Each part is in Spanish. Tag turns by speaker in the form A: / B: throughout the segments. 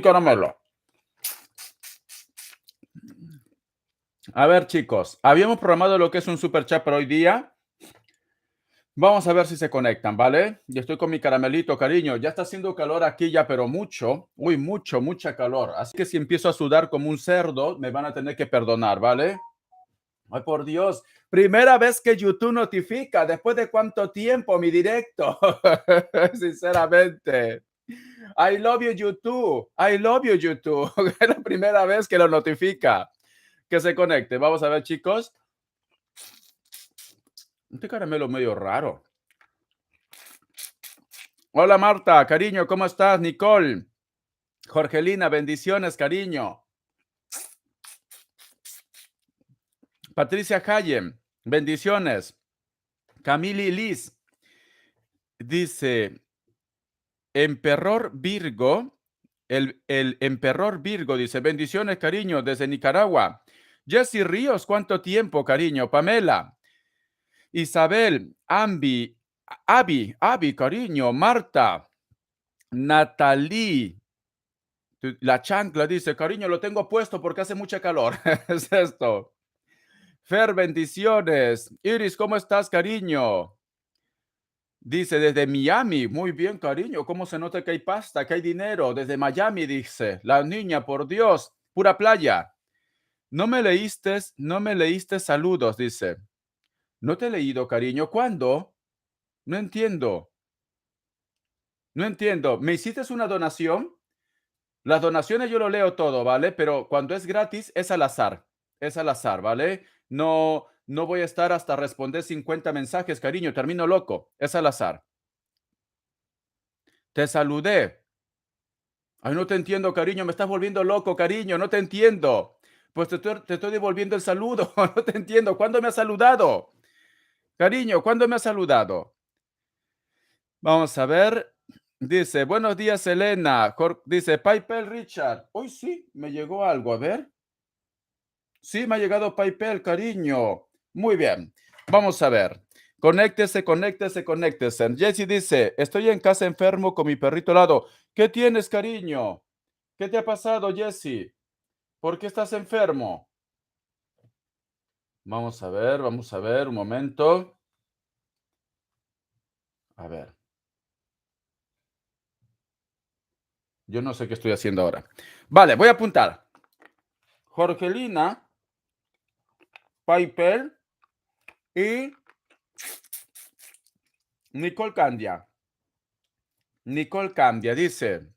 A: caramelo. A ver, chicos, habíamos programado lo que es un super chat para hoy día. Vamos a ver si se conectan, ¿vale? Yo estoy con mi caramelito, cariño. Ya está haciendo calor aquí ya, pero mucho. Uy, mucha calor. Así que si empiezo a sudar como un cerdo, me van a tener que perdonar, ¿vale? Ay, por Dios. Primera vez que YouTube notifica. ¿Después de cuánto tiempo mi directo? Sinceramente. I love you, YouTube. I love you, YouTube. Es la primera vez que lo notifica. Que se conecte. Vamos a ver, chicos. Este caramelo medio raro. Hola, Marta. Cariño, ¿cómo estás? Nicole. Jorgelina, bendiciones, cariño. Patricia Hayem, bendiciones. Camili Liz dice, Emperor Virgo, el Emperor Virgo dice, bendiciones, cariño, desde Nicaragua. Jessy Ríos, ¿cuánto tiempo, cariño? Pamela, Isabel, Abby, cariño, Marta, Natalie, la chancla dice, cariño, lo tengo puesto porque hace mucha calor. Es esto. Fer, bendiciones. Iris, ¿cómo estás, cariño? Dice, desde Miami. Muy bien, cariño. ¿Cómo se nota que hay pasta, que hay dinero? Desde Miami, dice. La niña, por Dios. Pura playa. No me leíste saludos, dice. No te he leído, cariño. ¿Cuándo? No entiendo. No entiendo. ¿Me hiciste una donación? Las donaciones yo lo leo todo, ¿vale? Pero cuando es gratis, es al azar. Es al azar, ¿vale? No voy a estar hasta responder 50 mensajes, cariño. Termino loco. Es al azar. Te saludé. Ay, no te entiendo, cariño. Me estás volviendo loco, cariño. No te entiendo. Pues te estoy devolviendo el saludo. No te entiendo. ¿Cuándo me has saludado? Cariño, ¿cuándo me has saludado? Vamos a ver. Dice, buenos días, Elena. Dice, PayPal Richard. Hoy sí, me llegó algo. A ver. Sí, me ha llegado PayPal, cariño. Muy bien. Vamos a ver. Conéctese. Jesse dice, estoy en casa enfermo con mi perrito al lado. ¿Qué tienes, cariño? ¿Qué te ha pasado, Jesse? ¿Por qué estás enfermo? Vamos a ver, un momento. A ver. Yo no sé qué estoy haciendo ahora. Vale, voy a apuntar. Jorgelina, PayPal y Nicole Candia. Nicole Candia dice,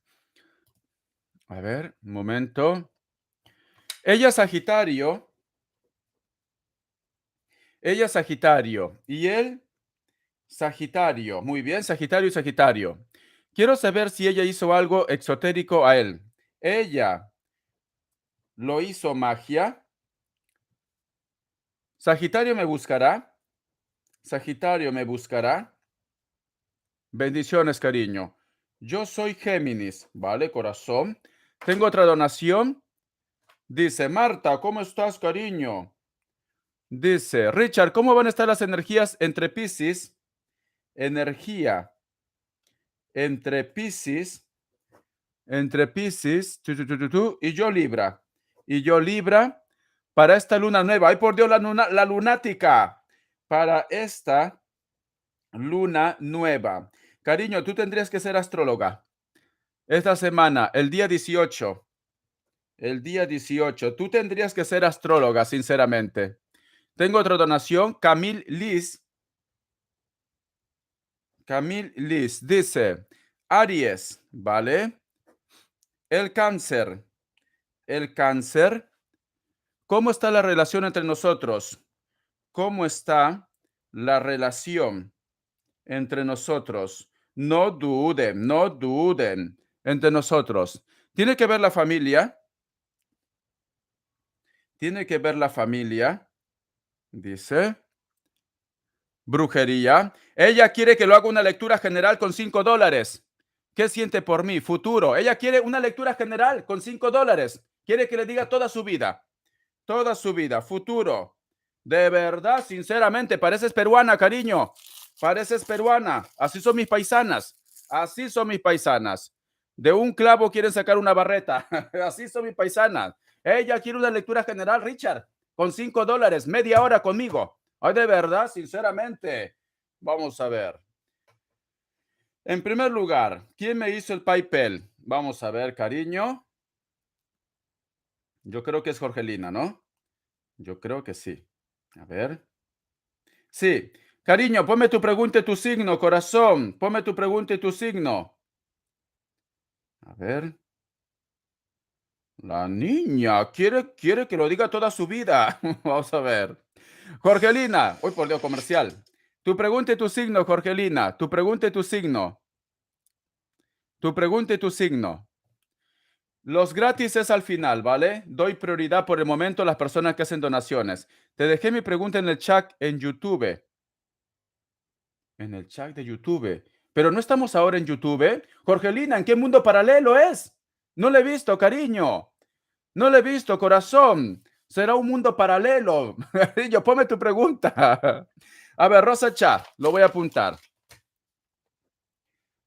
A: a ver, un momento. Ella es Sagitario. Ella es Sagitario. Y él, Sagitario. Muy bien, Sagitario y Sagitario. Quiero saber si ella hizo algo exotérico a él. Ella lo hizo magia. Sagitario me buscará. Sagitario me buscará. Bendiciones, cariño. Yo soy Géminis, ¿vale, corazón? Tengo otra donación. Dice, Marta, ¿cómo estás, cariño? Dice, Richard, ¿cómo van a estar las energías entre Piscis? Energía entre Piscis, y yo Libra. Y yo Libra para esta luna nueva. Ay, por Dios, la lunática. Para esta luna nueva. Cariño, tú tendrías que ser astróloga. Esta semana, el día 18. El día 18. Tú tendrías que ser astróloga, sinceramente. Tengo otra donación. Camille Liz dice, Aries, ¿vale? El cáncer. El cáncer. ¿Cómo está la relación entre nosotros? ¿Cómo está la relación entre nosotros? No duden entre nosotros. Tiene que ver la familia. Tiene que ver la familia. Dice. Brujería. Ella quiere que lo haga una lectura general con $5. ¿Qué siente por mí? Futuro. Ella quiere una lectura general con $5. Quiere que le diga toda su vida. Toda su vida. Futuro. De verdad, sinceramente, pareces peruana, cariño. Pareces peruana. Así son mis paisanas. Así son mis paisanas. De un clavo quieren sacar una barreta. Así son mis paisanas. Ella quiere una lectura general, Richard, con $5, media hora conmigo. Ay, de verdad, sinceramente. Vamos a ver. En primer lugar, ¿quién me hizo el PayPal? Vamos a ver, cariño. Yo creo que es Jorgelina, ¿no? Yo creo que sí. A ver. Sí. Cariño, ponme tu pregunta y tu signo, corazón. Ponme tu pregunta y tu signo. A ver. La niña quiere que lo diga toda su vida. Vamos a ver. Jorgelina. Uy, por Dios, comercial. Tu pregunta y tu signo, Jorgelina. Tu pregunta y tu signo. Tu pregunta y tu signo. Los gratis es al final, ¿vale? Doy prioridad por el momento a las personas que hacen donaciones. Te dejé mi pregunta en el chat en YouTube. En el chat de YouTube. Pero no estamos ahora en YouTube. Jorgelina, ¿en qué mundo paralelo es? No le he visto, cariño. No le he visto, corazón. Será un mundo paralelo. Yo, ponme tu pregunta. A ver, Rosa Cha, lo voy a apuntar.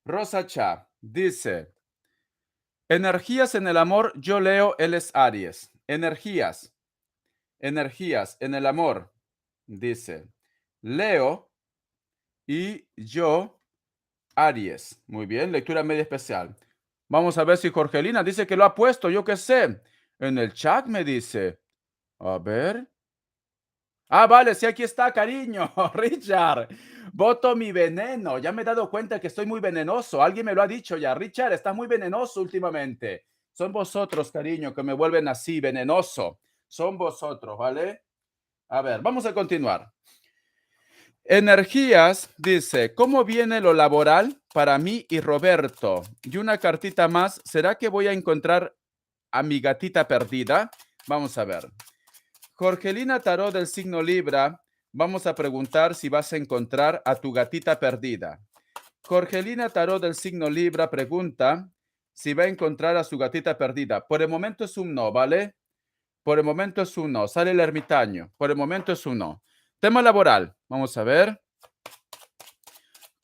A: Rosa Cha dice, energías en el amor, yo leo, él es Aries. Energías en el amor, dice, Leo y yo, Aries. Muy bien, lectura media especial. Vamos a ver si Jorgelina dice que lo ha puesto, yo qué sé. En el chat me dice. A ver. Ah, vale, sí, aquí está, cariño. Richard, voto mi veneno. Ya me he dado cuenta que estoy muy venenoso. Alguien me lo ha dicho ya. Richard, estás muy venenoso últimamente. Son vosotros, cariño, que me vuelven así, venenoso. Son vosotros, ¿vale? A ver, vamos a continuar. Energías dice, ¿cómo viene lo laboral para mí y Roberto? Y una cartita más, ¿será que voy a encontrar a mi gatita perdida? Vamos a ver. Jorgelina Tarot del signo Libra, vamos a preguntar si vas a encontrar a tu gatita perdida. Jorgelina Tarot del signo Libra pregunta si va a encontrar a su gatita perdida. Por el momento es un no, ¿vale? Por el momento es un no. Sale el ermitaño. Por el momento es un no. Tema laboral. Vamos a ver.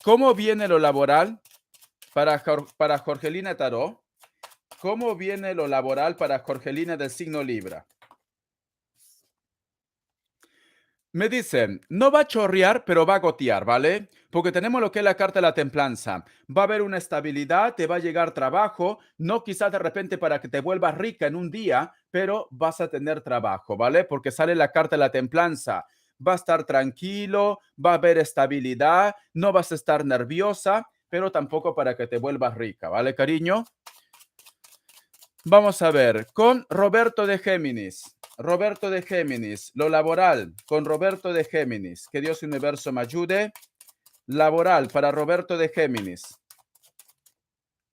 A: ¿Cómo viene lo laboral para Jorgelina Tarot? ¿Cómo viene lo laboral para Jorgelina del signo Libra? Me dicen, no va a chorrear, pero va a gotear, ¿vale? Porque tenemos lo que es la carta de la templanza. Va a haber una estabilidad, te va a llegar trabajo, no quizás de repente para que te vuelvas rica en un día, pero vas a tener trabajo, ¿vale? Porque sale la carta de la templanza. Va a estar tranquilo, va a haber estabilidad, no vas a estar nerviosa, pero tampoco para que te vuelvas rica, ¿vale, cariño? Vamos a ver, con Roberto de Géminis. Roberto de Géminis, lo laboral con Roberto de Géminis. Que Dios Universo me ayude. Laboral para Roberto de Géminis.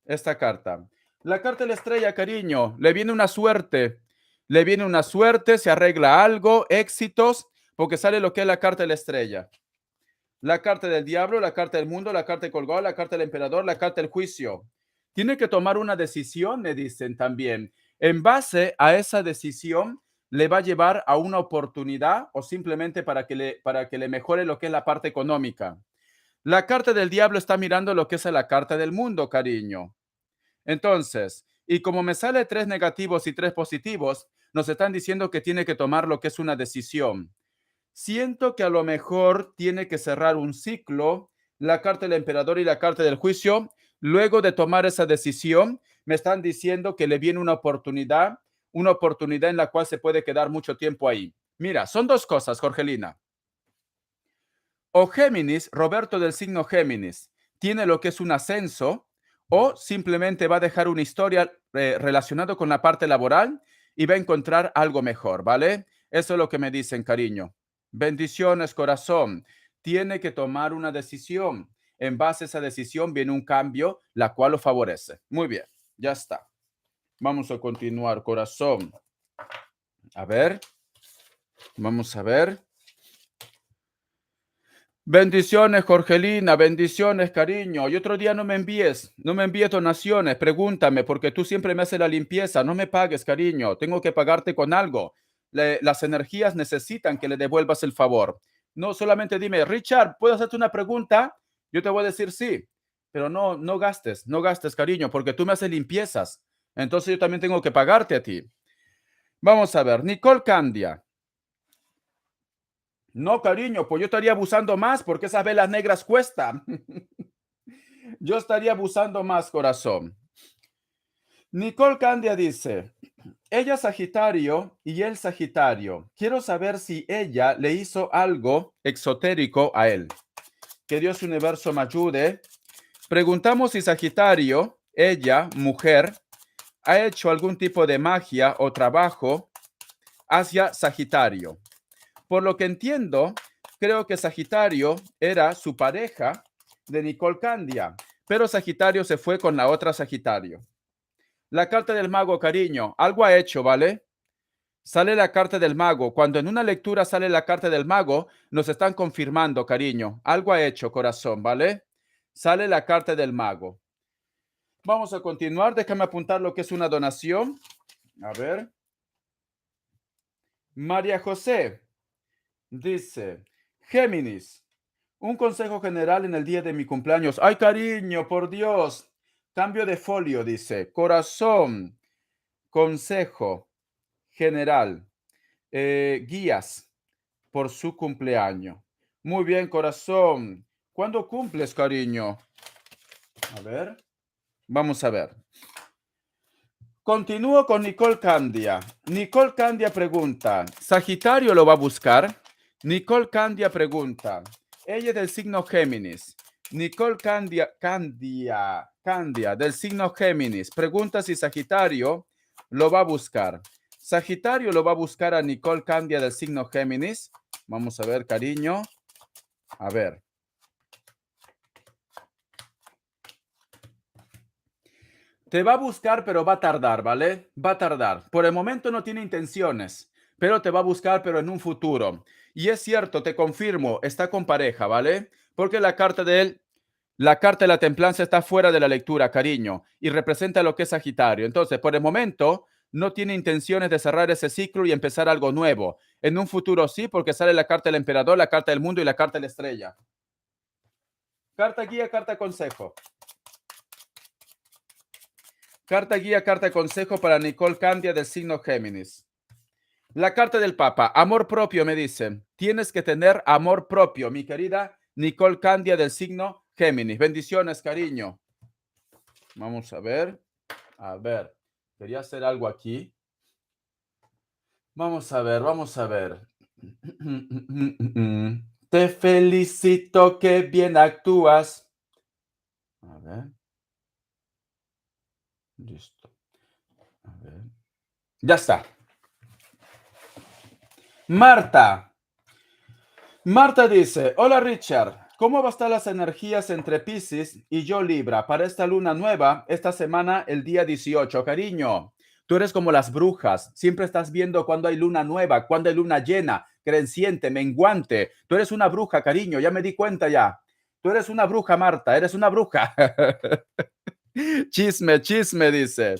A: Esta carta. La carta de la estrella, cariño. Le viene una suerte. Le viene una suerte, se arregla algo, éxitos, porque sale lo que es la carta de la estrella. La carta del diablo, la carta del mundo, la carta del colgado, la carta del emperador, la carta del juicio. Tiene que tomar una decisión, me dicen también. En base a esa decisión, le va a llevar a una oportunidad o simplemente para que le mejore lo que es la parte económica. La carta del diablo está mirando lo que es la carta del mundo, cariño. Entonces, y como me sale 3 negativos y 3 positivos, nos están diciendo que tiene que tomar lo que es una decisión. Siento que a lo mejor tiene que cerrar un ciclo, la carta del emperador y la carta del juicio. Luego de tomar esa decisión, me están diciendo que le viene una oportunidad en la cual se puede quedar mucho tiempo ahí. Mira, son dos cosas, Jorgelina. O Géminis, Roberto del signo Géminis, tiene lo que es un ascenso, o simplemente va a dejar una historia relacionada con la parte laboral y va a encontrar algo mejor, ¿vale? Eso es lo que me dicen, cariño. Bendiciones, corazón. Tiene que tomar una decisión. En base a esa decisión viene un cambio, la cual lo favorece. Muy bien, ya está. Vamos a continuar, corazón. A ver. Vamos a ver. Bendiciones, Jorgelina, bendiciones, cariño. Y otro día no me envíes donaciones, pregúntame, porque tú siempre me haces la limpieza. No me pagues, cariño, tengo que pagarte con algo. Las energías necesitan que le devuelvas el favor. No solamente dime, Richard, ¿puedo hacerte una pregunta? Yo te voy a decir sí. pero no gastes, no gastes, cariño, porque tú me haces limpiezas. Entonces yo también tengo que pagarte a ti. Vamos a ver, Nicole Candia. No, cariño, pues yo estaría abusando más porque esas velas negras cuestan. Yo estaría abusando más, corazón. Nicole Candia dice, ella Sagitario y él Sagitario. Quiero saber si ella le hizo algo exotérico a él. Que Dios universo me ayude. Preguntamos si Sagitario, ella, mujer, ha hecho algún tipo de magia o trabajo hacia Sagitario. Por lo que entiendo, creo que Sagitario era su pareja de Nicole Candia, pero Sagitario se fue con la otra Sagitario. La carta del mago, cariño, algo ha hecho, ¿vale? Sale la carta del mago. Cuando en una lectura sale la carta del mago, nos están confirmando, cariño. Algo ha hecho, corazón, ¿vale? Sale la carta del mago. Vamos a continuar. Déjame apuntar lo que es una donación. A ver. María José dice, Géminis, un consejo general en el día de mi cumpleaños. Ay, cariño, por Dios. Cambio de folio, dice. Corazón, consejo general. Guías por su cumpleaños. Muy bien, corazón. ¿Cuándo cumples, cariño? A ver. Vamos a ver. Continúo con Nicole Candia. Nicole Candia pregunta, ¿Sagitario lo va a buscar? Nicole Candia pregunta, ella es del signo Géminis. Nicole Candia del signo Géminis pregunta si Sagitario lo va a buscar. Sagitario lo va a buscar a Nicole Candia del signo Géminis. Vamos a ver, cariño. A ver. Te va a buscar, pero va a tardar, ¿vale? Va a tardar. Por el momento no tiene intenciones, pero te va a buscar, pero en un futuro. Y es cierto, te confirmo, está con pareja, ¿vale? Porque la carta de él, la carta de la templanza está fuera de la lectura, cariño, y representa lo que es Sagitario. Entonces, por el momento, no tiene intenciones de cerrar ese ciclo y empezar algo nuevo. En un futuro sí, porque sale la carta del emperador, la carta del mundo y la carta de la estrella. Carta guía, carta consejo. Carta guía, carta consejo para Nicole Candia del signo Géminis. La carta del Papa, amor propio, me dicen. Tienes que tener amor propio, mi querida Nicole Candia del signo Géminis. Bendiciones, cariño. Vamos a ver. A ver. Quería hacer algo aquí. Vamos a ver, vamos a ver. Te felicito, que bien actúas. A ver. Listo. A ver. Ya está. Marta. Marta dice, hola Richard, ¿cómo va a estar las energías entre Piscis y yo Libra para esta luna nueva esta semana, el día 18? Cariño, tú eres como las brujas, siempre estás viendo cuando hay luna nueva, cuando hay luna llena, creciente, menguante. Tú eres una bruja, cariño, ya me di cuenta ya. Tú eres una bruja, Marta, eres una bruja. Chisme, chisme, dice.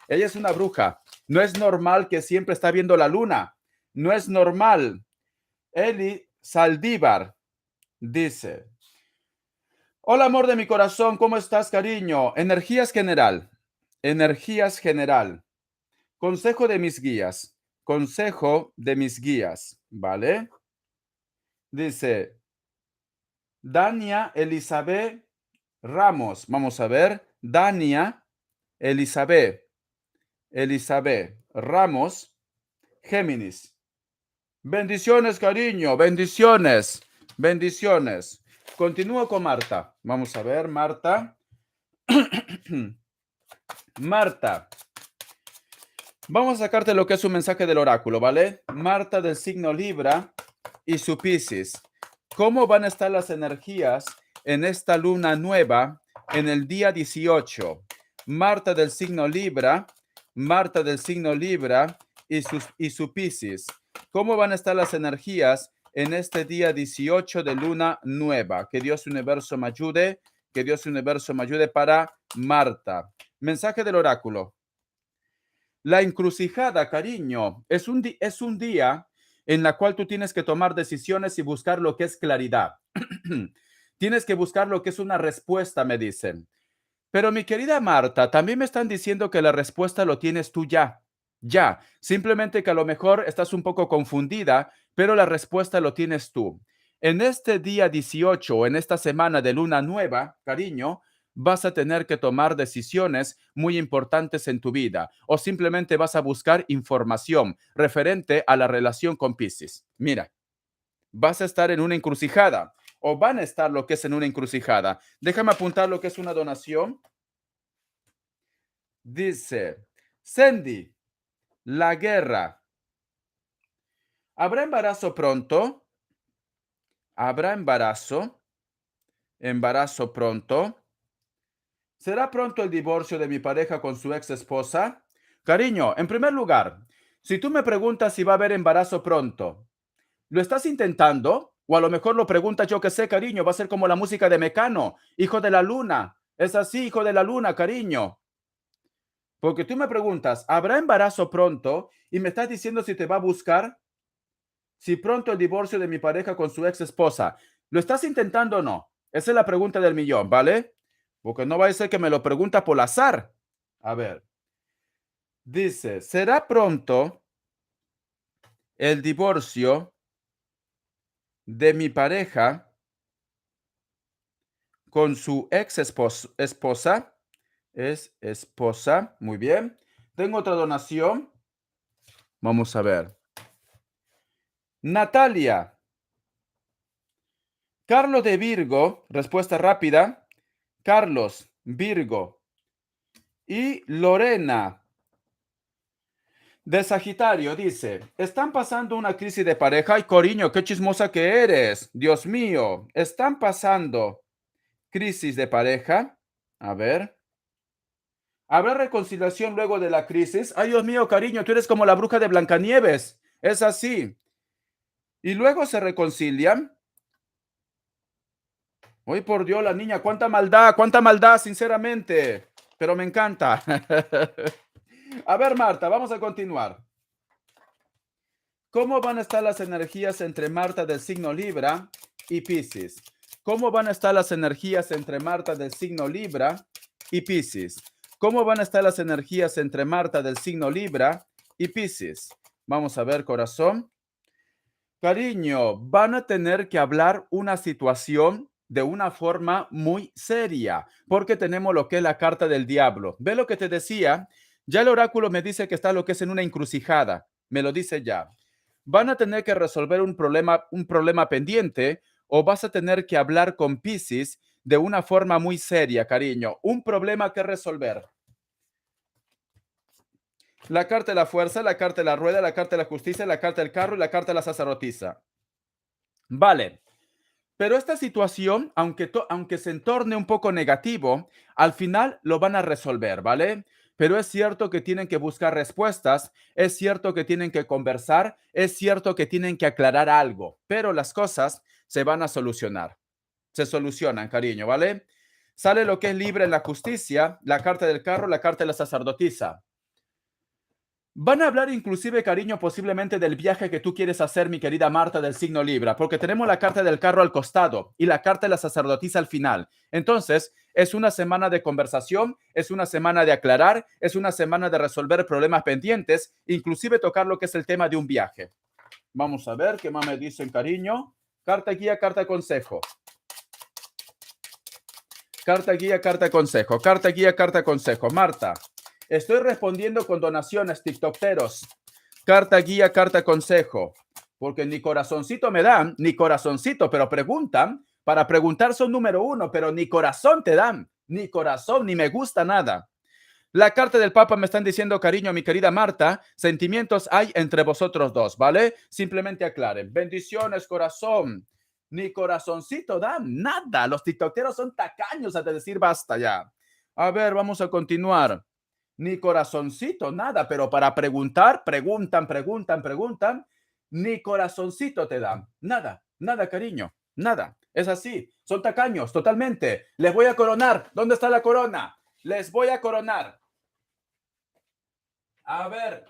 A: Ella es una bruja. No es normal que siempre está viendo la luna. No es normal. Eli Saldívar dice, hola amor de mi corazón, ¿cómo estás, cariño? Energías general, energías general, consejo de mis guías, ¿vale? Dice, Dania Elizabeth Ramos, vamos a ver, Dania Elizabeth Ramos, Géminis. Bendiciones, cariño, bendiciones, bendiciones. Continúo con Marta. Vamos a ver, Marta. Marta. Vamos a sacarte lo que es un mensaje del oráculo, ¿vale? Marta del signo Libra y su Piscis. ¿Cómo van a estar las energías en esta luna nueva en el día 18? Marta del signo Libra, Marta del signo Libra y su Piscis. ¿Cómo van a estar las energías en este día 18 de luna nueva? Que Dios universo me ayude, que Dios universo me ayude para Marta. Mensaje del oráculo. La encrucijada, cariño, es un día en la cual tú tienes que tomar decisiones y buscar lo que es claridad. Tienes que buscar lo que es una respuesta, me dicen. Pero mi querida Marta, también me están diciendo que la respuesta lo tienes tú ya. Ya. Simplemente que a lo mejor estás un poco confundida, pero la respuesta lo tienes tú. En este día 18 o en esta semana de luna nueva, cariño, vas a tener que tomar decisiones muy importantes en tu vida o simplemente vas a buscar información referente a la relación con Piscis. Mira, vas a estar en una encrucijada o van a estar lo que es en una encrucijada. Déjame apuntar lo que es una donación. Dice, Sandy, la guerra. ¿Habrá embarazo pronto? ¿Habrá embarazo? ¿Embarazo pronto? ¿Será pronto el divorcio de mi pareja con su ex esposa? Cariño, en primer lugar, si tú me preguntas si va a haber embarazo pronto, ¿lo estás intentando? O a lo mejor lo preguntas, yo que sé, cariño, va a ser como la música de Mecano, hijo de la luna. Es así, hijo de la luna, cariño. Porque tú me preguntas, ¿habrá embarazo pronto? Y me estás diciendo si te va a buscar, si pronto el divorcio de mi pareja con su ex esposa. ¿Lo estás intentando o no? Esa es la pregunta del millón, ¿vale? Porque no va a ser que me lo pregunta por azar. A ver, dice, ¿será pronto el divorcio de mi pareja con su ex esposa? Es esposa, muy bien. Tengo otra donación. Vamos a ver. Natalia. Carlos de Virgo, respuesta rápida. Carlos, Virgo. Y Lorena de Sagitario dice, están pasando una crisis de pareja. Ay, cariño, qué chismosa que eres. Dios mío, están pasando crisis de pareja. A ver. ¿Habrá reconciliación luego de la crisis? Ay, Dios mío, cariño, tú eres como la bruja de Blancanieves. Es así. Y luego se reconcilian. Hoy por Dios, la niña, cuánta maldad, sinceramente. Pero me encanta. A ver, Marta, vamos a continuar. ¿Cómo van a estar las energías entre Marta del signo Libra y Piscis? ¿Cómo van a estar las energías entre Marta del signo Libra y Piscis? ¿Cómo van a estar las energías entre Marta del signo Libra y Piscis? Vamos a ver, corazón. Cariño, van a tener que hablar una situación de una forma muy seria, porque tenemos lo que es la carta del diablo. ¿Ve lo que te decía? Ya el oráculo me dice que está lo que es en una encrucijada. Me lo dice ya. Van a tener que resolver un problema pendiente o vas a tener que hablar con Piscis de una forma muy seria, cariño. Un problema que resolver. La carta de la fuerza, la carta de la rueda, la carta de la justicia, la carta del carro y la carta de la sacerdotisa. Vale. Pero esta situación, aunque se entorne un poco negativo, al final lo van a resolver, ¿vale? Pero es cierto que tienen que buscar respuestas, es cierto que tienen que conversar, es cierto que tienen que aclarar algo, pero las cosas se van a solucionar. Se solucionan, cariño, ¿vale? Sale lo que es libre en la justicia, la carta del carro, la carta de la sacerdotisa. Van a hablar inclusive, cariño, posiblemente del viaje que tú quieres hacer, mi querida Marta del signo Libra, porque tenemos la carta del carro al costado y la carta de la sacerdotisa al final. Entonces, es una semana de conversación, es una semana de aclarar, es una semana de resolver problemas pendientes, inclusive tocar lo que es el tema de un viaje. Vamos a ver qué más me dicen, cariño. Carta guía, carta consejo. Carta guía, carta consejo. Carta guía, carta consejo. Marta, estoy respondiendo con donaciones, tiktokeros. Carta guía, carta consejo. Porque ni corazoncito me dan, ni corazoncito, pero preguntan. Para preguntar son número uno, pero ni corazón te dan. Ni corazón, ni me gusta nada. La carta del Papa me están diciendo, cariño, mi querida Marta, sentimientos hay entre vosotros dos, ¿vale? Simplemente aclaren. Bendiciones, corazón. Ni corazoncito dan, nada. Los tiktokeros son tacaños a decir basta ya. A ver, vamos a continuar. Ni corazoncito, nada, pero para preguntar, preguntan. Ni corazoncito te dan. Nada, nada, cariño, nada. Es así. Son tacaños, totalmente. Les voy a coronar. ¿Dónde está la corona? Les voy a coronar. A ver,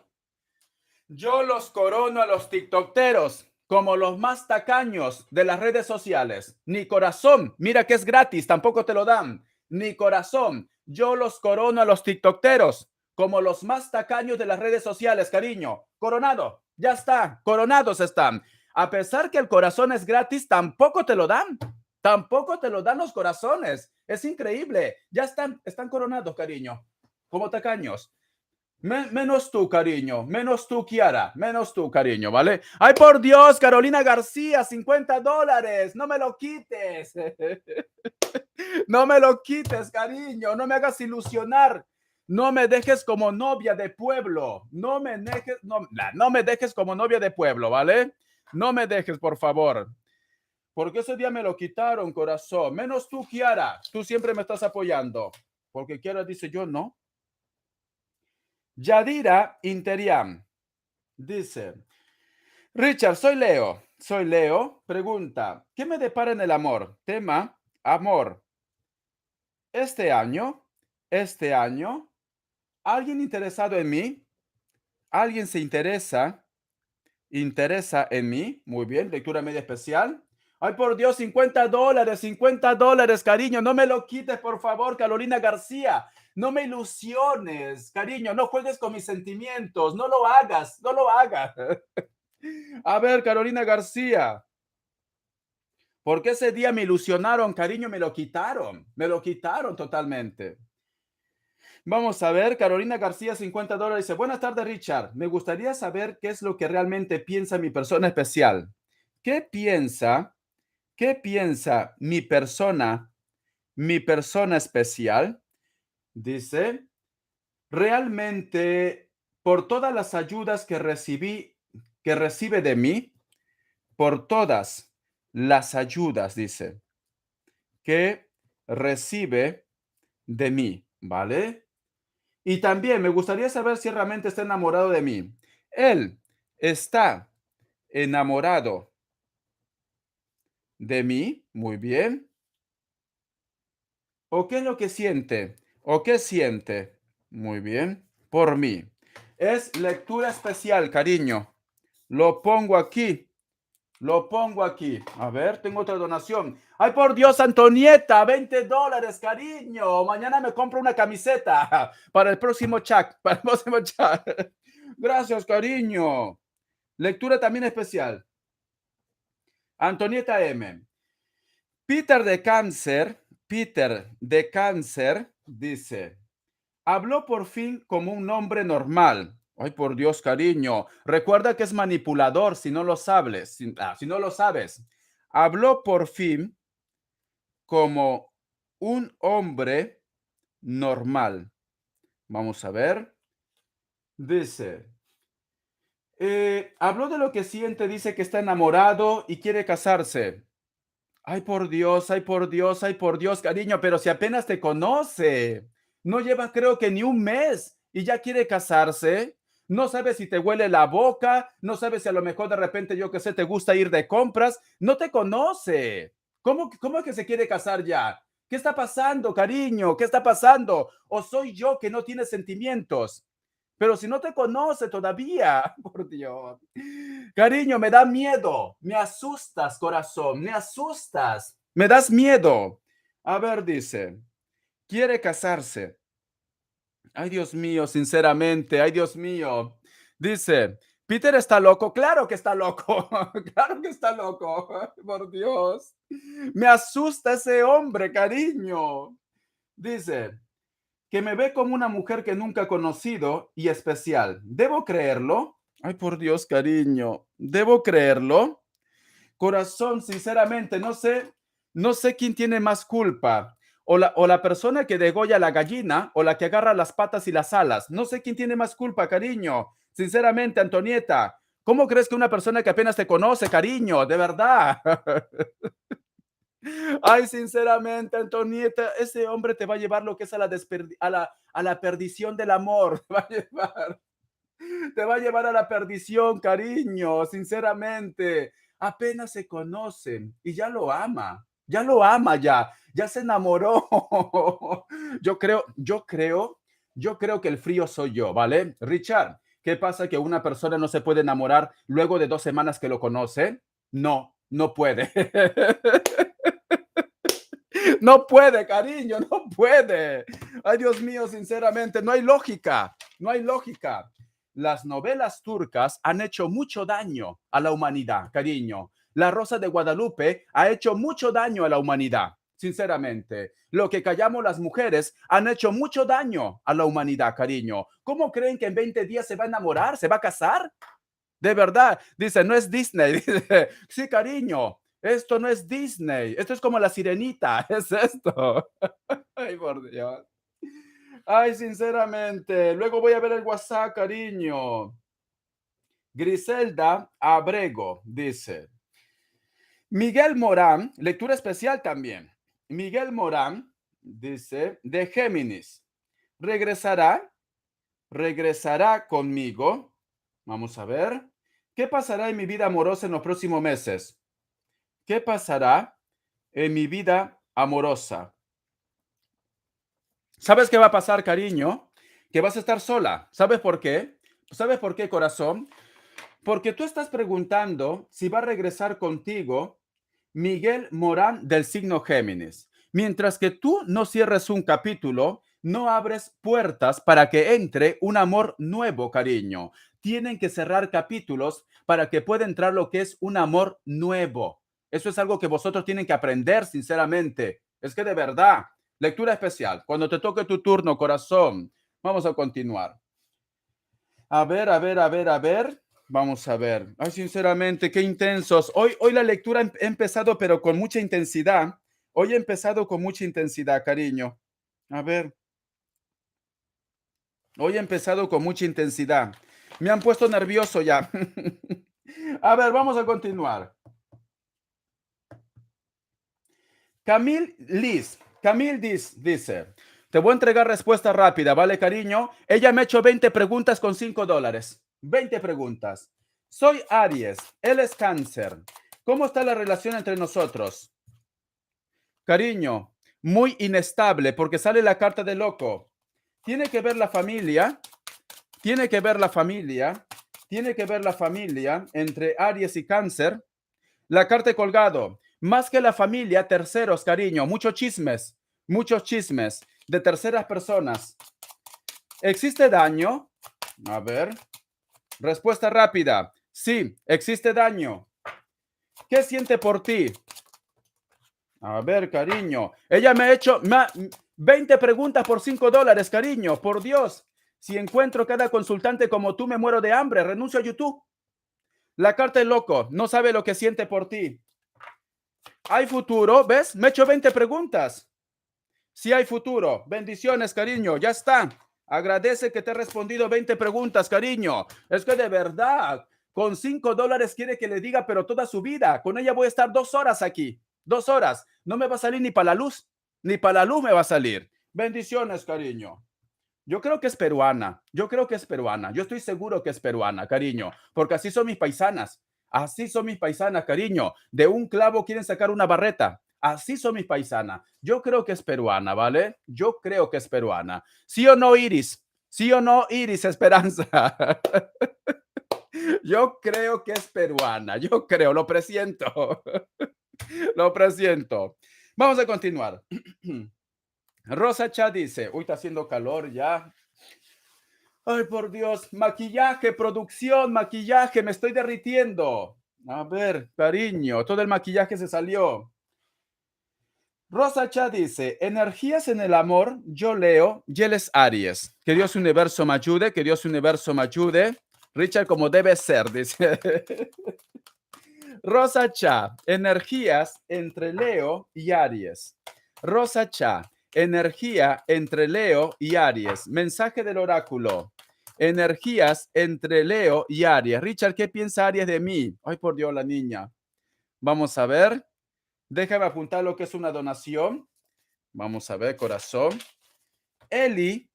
A: yo los corono a los tiktokeros como los más tacaños de las redes sociales. Ni corazón, mira que es gratis, tampoco te lo dan. Ni corazón, yo los corono a los tiktokeros como los más tacaños de las redes sociales, cariño. Coronado, ya está, coronados están. A pesar que el corazón es gratis, tampoco te lo dan. Tampoco te lo dan los corazones. Es increíble. Ya están coronados, cariño, como tacaños. Menos tú, cariño. Menos tú, Kiara. Menos tú, cariño, ¿vale? Ay, por Dios, Carolina García, $50. No me lo quites. No me lo quites, cariño. No me hagas ilusionar. No me dejes como novia de pueblo. No me dejes como novia de pueblo, ¿vale? No me dejes, por favor. Porque ese día me lo quitaron, corazón. Menos tú, Kiara. Tú siempre me estás apoyando. Porque Kiara dice, yo no. Yadira Interiam dice, Richard, soy Leo. Soy Leo. Pregunta, ¿qué me depara en el amor? Tema, amor. Este año, ¿alguien interesado en mí? ¿Alguien se interesa en mí? Muy bien, lectura media especial. Ay, por Dios, $50, cariño. No me lo quites, por favor, Carolina García. No me ilusiones, cariño. No juegues con mis sentimientos. No lo hagas, no lo hagas. A ver, Carolina García. Porque ese día me ilusionaron, cariño, me lo quitaron. Me lo quitaron totalmente. Vamos a ver, Carolina García, $50. Dice, buenas tardes, Richard. Me gustaría saber qué es lo que realmente piensa mi persona especial. ¿Qué piensa? ¿Qué piensa mi persona especial? Dice, realmente, por todas las ayudas que recibe de mí, por todas las ayudas, dice, que recibe de mí, ¿vale? Y también me gustaría saber si realmente está enamorado de mí. Él está enamorado de mí, muy bien. ¿O qué es lo que siente? ¿O qué siente? Muy bien, por mí. Es lectura especial, cariño. Lo pongo aquí. Lo pongo aquí. A ver, tengo otra donación. Ay, por Dios, Antonieta, $20, cariño. Mañana me compro una camiseta para el próximo chat. Para el próximo chat. Gracias, cariño. Lectura también especial. Antonieta M. Peter de Cáncer dice, habló por fin como un hombre normal. Ay, por Dios, cariño. Recuerda que es manipulador si no lo sabes. Si no lo sabes. Habló por fin como un hombre normal. Vamos a ver. Dice, habló de lo que siente, dice que está enamorado y quiere casarse. Ay, por Dios, ay, por Dios, ay, por Dios, cariño, pero si apenas te conoce, no lleva creo que ni un mes y ya quiere casarse, no sabes si te huele la boca, no sabes si a lo mejor de repente, yo qué sé, te gusta ir de compras, no te conoce. ¿Cómo es que se quiere casar ya? ¿Qué está pasando, cariño? ¿Qué está pasando? ¿O soy yo que no tiene sentimientos? Pero si no te conoce todavía, por Dios. Cariño, me da miedo. Me asustas, corazón. Me asustas. Me das miedo. A ver, dice, quiere casarse. Ay, Dios mío, sinceramente. Ay, Dios mío. Dice, Peter está loco. Claro que está loco. Claro que está loco. Por Dios. Me asusta ese hombre, cariño. Dice, que me ve como una mujer que nunca he conocido y especial. ¿Debo creerlo? Ay, por Dios, cariño. ¿Debo creerlo? Corazón, sinceramente, no sé quién tiene más culpa. O la persona que degolla la gallina o la que agarra las patas y las alas. No sé quién tiene más culpa, cariño. Sinceramente, Antonieta, ¿cómo crees que una persona que apenas te conoce, cariño? De verdad. Ay, sinceramente, Antonieta, ese hombre te va a llevar lo que es a la perdición del amor. Te va a llevar a la perdición, cariño, sinceramente. Apenas se conocen y ya lo ama ya se enamoró. Yo creo que el frío soy yo, ¿vale? Richard, ¿Qué pasa que una persona no se puede enamorar luego de 2 semanas que lo conoce? No, no puede. No puede, cariño, no puede. Ay, Dios mío, sinceramente, no hay lógica, no hay lógica. Las novelas turcas han hecho mucho daño a la humanidad, cariño. La Rosa de Guadalupe ha hecho mucho daño a la humanidad, sinceramente. Lo que callamos las mujeres han hecho mucho daño a la humanidad, cariño. ¿Cómo creen que en 20 días se va a enamorar? ¿Se va a casar? De verdad, dice, no es Disney. Dice, sí, cariño, esto no es Disney. Esto es como la sirenita. Es esto. Ay, por Dios. Ay, sinceramente. Luego voy a ver el WhatsApp, cariño. Griselda Abrego dice, Miguel Morán, lectura especial también. Miguel Morán dice, de Géminis, regresará, regresará conmigo. Vamos a ver. ¿Qué pasará en mi vida amorosa en los próximos meses? ¿Qué pasará en mi vida amorosa? ¿Sabes qué va a pasar, cariño? Que vas a estar sola. ¿Sabes por qué? ¿Sabes por qué, corazón? Porque tú estás preguntando si va a regresar contigo Miguel Morán del signo Géminis. Mientras que tú no cierres un capítulo, no abres puertas para que entre un amor nuevo, cariño. Tienen que cerrar capítulos para que pueda entrar lo que es un amor nuevo. Eso es algo que vosotros tienen que aprender, sinceramente. Es que de verdad, lectura especial. Cuando te toque tu turno, corazón, vamos a continuar. A ver, a ver, a ver, a ver. Vamos a ver. Ay, sinceramente, qué intensos. Hoy la lectura ha empezado, pero con mucha intensidad. Hoy he empezado con mucha intensidad, cariño. A ver, hoy he empezado con mucha intensidad. Me han puesto nervioso ya. A ver, vamos a continuar. Dice, te voy a entregar respuesta rápida, ¿vale, cariño? Ella me ha hecho 20 preguntas con $5. 20 preguntas. Soy Aries, él es Cáncer. ¿Cómo está la relación entre nosotros? Cariño, muy inestable porque sale la carta de loco. Tiene que ver la familia, tiene que ver la familia, tiene que ver la familia entre Aries y Cáncer. La carta de colgado. Más que la familia, terceros, cariño. Muchos chismes de terceras personas. ¿Existe daño? A ver. Respuesta rápida. Sí, existe daño. ¿Qué siente por ti? A ver, cariño. Ella me ha hecho 20 preguntas por $5, cariño. Por Dios. Si encuentro cada consultante como tú, me muero de hambre. Renuncio a YouTube. La carta del loco. No sabe lo que siente por ti. ¿Hay futuro? ¿Ves? Me he hecho 20 preguntas. Sí hay futuro. Bendiciones, cariño. Ya está. Agradece que te he respondido 20 preguntas, cariño. Es que de verdad, con $5 quiere que le diga, pero toda su vida. Con ella voy a estar 2 horas aquí. 2 horas. No me va a salir ni para la luz. Ni para la luz me va a salir. Bendiciones, cariño. Yo creo que es peruana. Yo creo que es peruana. Yo estoy seguro que es peruana, cariño. Porque así son mis paisanas. Así son mis paisanas, cariño. De un clavo quieren sacar una barreta. Así son mis paisanas. Yo creo que es peruana, ¿vale? Yo creo que es peruana. ¿Sí o no, Iris? ¿Sí o no, Iris Esperanza? Yo creo que es peruana. Yo creo, lo presiento. Lo presiento. Vamos a continuar. Rosa Cha dice, uy, está haciendo calor ya. Ay, por Dios, maquillaje, producción, maquillaje, me estoy derritiendo. A ver, cariño, todo el maquillaje se salió. Rosa Cha dice, energías en el amor, yo leo, y él es Aries. Que Dios universo me ayude, que Dios universo me ayude. Richard, como debe ser, dice. Rosa Cha, energías entre Leo y Aries. Rosa Cha, energía entre Leo y Aries. Mensaje del oráculo. Energías entre Leo y Aries. Richard, ¿qué piensa Aries de mí? Ay, por Dios, la niña. Vamos a ver. Déjame apuntar lo que es una donación. Vamos a ver, corazón. Eli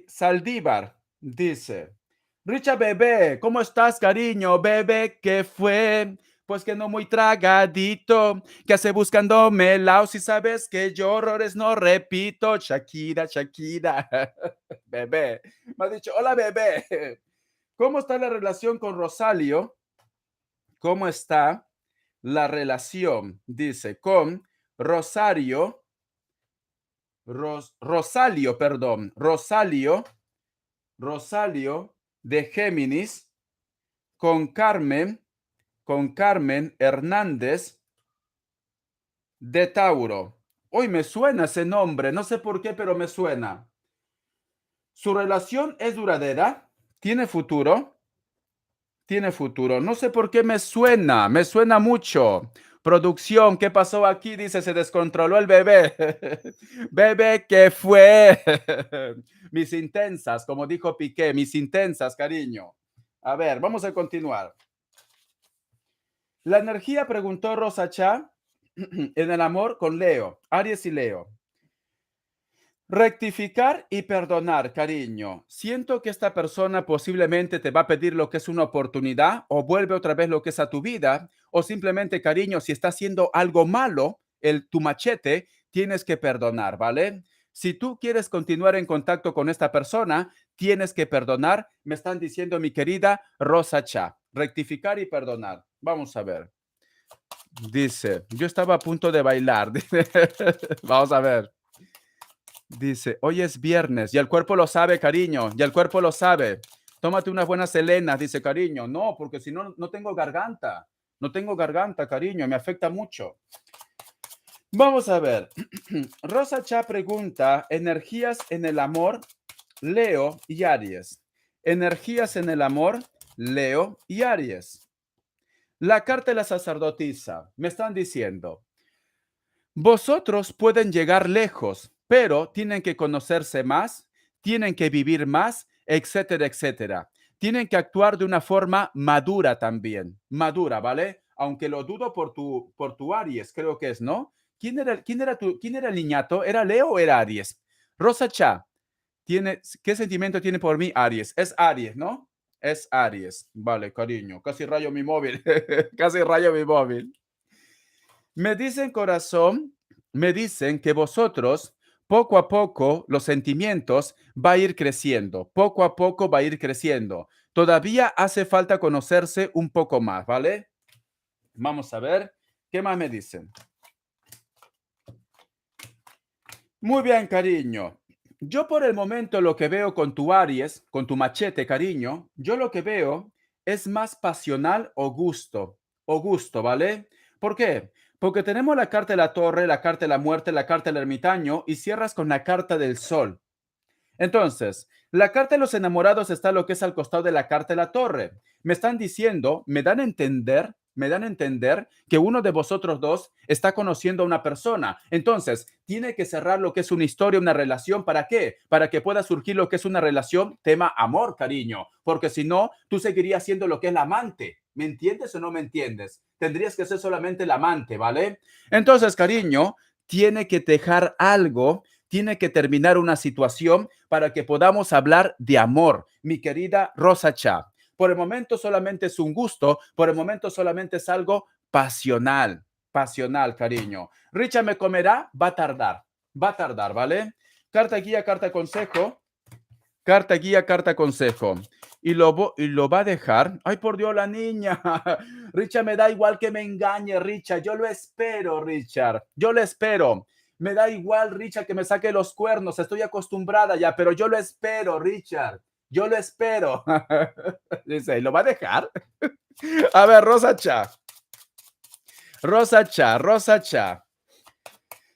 A: Saldívar dice, Richard bebé, ¿cómo estás, cariño? Bebé, ¿qué fue? Pues que no muy tragadito, que hace buscándome lao, si sabes que yo horrores no repito. Shakira, Shakira, bebé. Me ha dicho, hola bebé. ¿Cómo está la relación con Rosalio? ¿Cómo está la relación? Dice, con Rosario, Rosalio, perdón, Rosalio de Géminis, con Carmen Hernández de Tauro. Hoy me suena ese nombre, no sé por qué, pero me suena. Su relación es duradera, tiene futuro, tiene futuro. No sé por qué me suena mucho. Producción, ¿qué pasó aquí? Dice, se descontroló el bebé. Bebé, ¿qué fue? Mis intensas, como dijo Piqué, mis intensas, cariño. A ver, vamos a continuar. La energía, preguntó Rosa Cha, en el amor con Leo, Aries y Leo. Rectificar y perdonar, cariño. Siento que esta persona posiblemente te va a pedir lo que es una oportunidad o vuelve otra vez lo que es a tu vida o simplemente, cariño, si está haciendo algo malo, tu machete, tienes que perdonar, ¿vale? Si tú quieres continuar en contacto con esta persona, tienes que perdonar. Me están diciendo mi querida Rosa Cha. Rectificar y perdonar. Vamos a ver. Dice, yo estaba a punto de bailar. Vamos a ver. Dice, hoy es viernes y el cuerpo lo sabe, cariño, y el cuerpo lo sabe. Tómate unas buenas Selena, dice, cariño. No, porque si no, no tengo garganta. No tengo garganta, cariño, me afecta mucho. Vamos a ver. Rosa Cha pregunta, energías en el amor, Leo y Aries. Energías en el amor, Leo y Aries. La carta de la sacerdotisa. Me están diciendo, vosotros pueden llegar lejos, pero tienen que conocerse más, tienen que vivir más, etcétera, etcétera. Tienen que actuar de una forma madura también, madura, ¿vale? Aunque lo dudo por tu Aries, creo que es, ¿no? ¿Quién era el niñato? ¿Era Leo o era Aries? Rosa Cha, ¿qué sentimiento tiene por mí Aries? Es Aries, ¿no? Es Aries. Vale, cariño, casi rayo mi móvil, casi rayo mi móvil. Me dicen, corazón, me dicen que vosotros, poco a poco, los sentimientos va a ir creciendo, poco a poco va a ir creciendo. Todavía hace falta conocerse un poco más, ¿vale? Vamos a ver, ¿qué más me dicen? Muy bien, cariño. Yo por el momento lo que veo con tu Aries, con tu machete, cariño, yo lo que veo es más pasional o gusto, ¿vale? ¿Por qué? Porque tenemos la carta de la torre, la carta de la muerte, la carta del ermitaño y cierras con la carta del sol. Entonces, la carta de los enamorados está lo que es al costado de la carta de la torre. Me están diciendo, me dan a entender que uno de vosotros dos está conociendo a una persona. Entonces, tiene que cerrar lo que es una historia, una relación. ¿Para qué? Para que pueda surgir lo que es una relación, tema amor, cariño. Porque si no, tú seguirías siendo lo que es la amante. ¿Me entiendes o no me entiendes? Tendrías que ser solamente el amante, ¿vale? Entonces, cariño, tiene que dejar algo, tiene que terminar una situación para que podamos hablar de amor, mi querida Rosa Cha. Por el momento solamente es un gusto, por el momento solamente es algo pasional, pasional, cariño. Richa me comerá, va a tardar, ¿vale? Carta guía, carta consejo, carta guía, carta consejo. Y lo va a dejar. Ay, por Dios, la niña. Richard, me da igual que me engañe, Richard. Yo lo espero, Richard. Yo lo espero. Me da igual, Richard, que me saque los cuernos. Estoy acostumbrada ya, pero yo lo espero, Richard. Yo lo espero. Dice, ¿y lo va a dejar? A ver, Rosa Cha. Rosa Cha, Rosa Cha.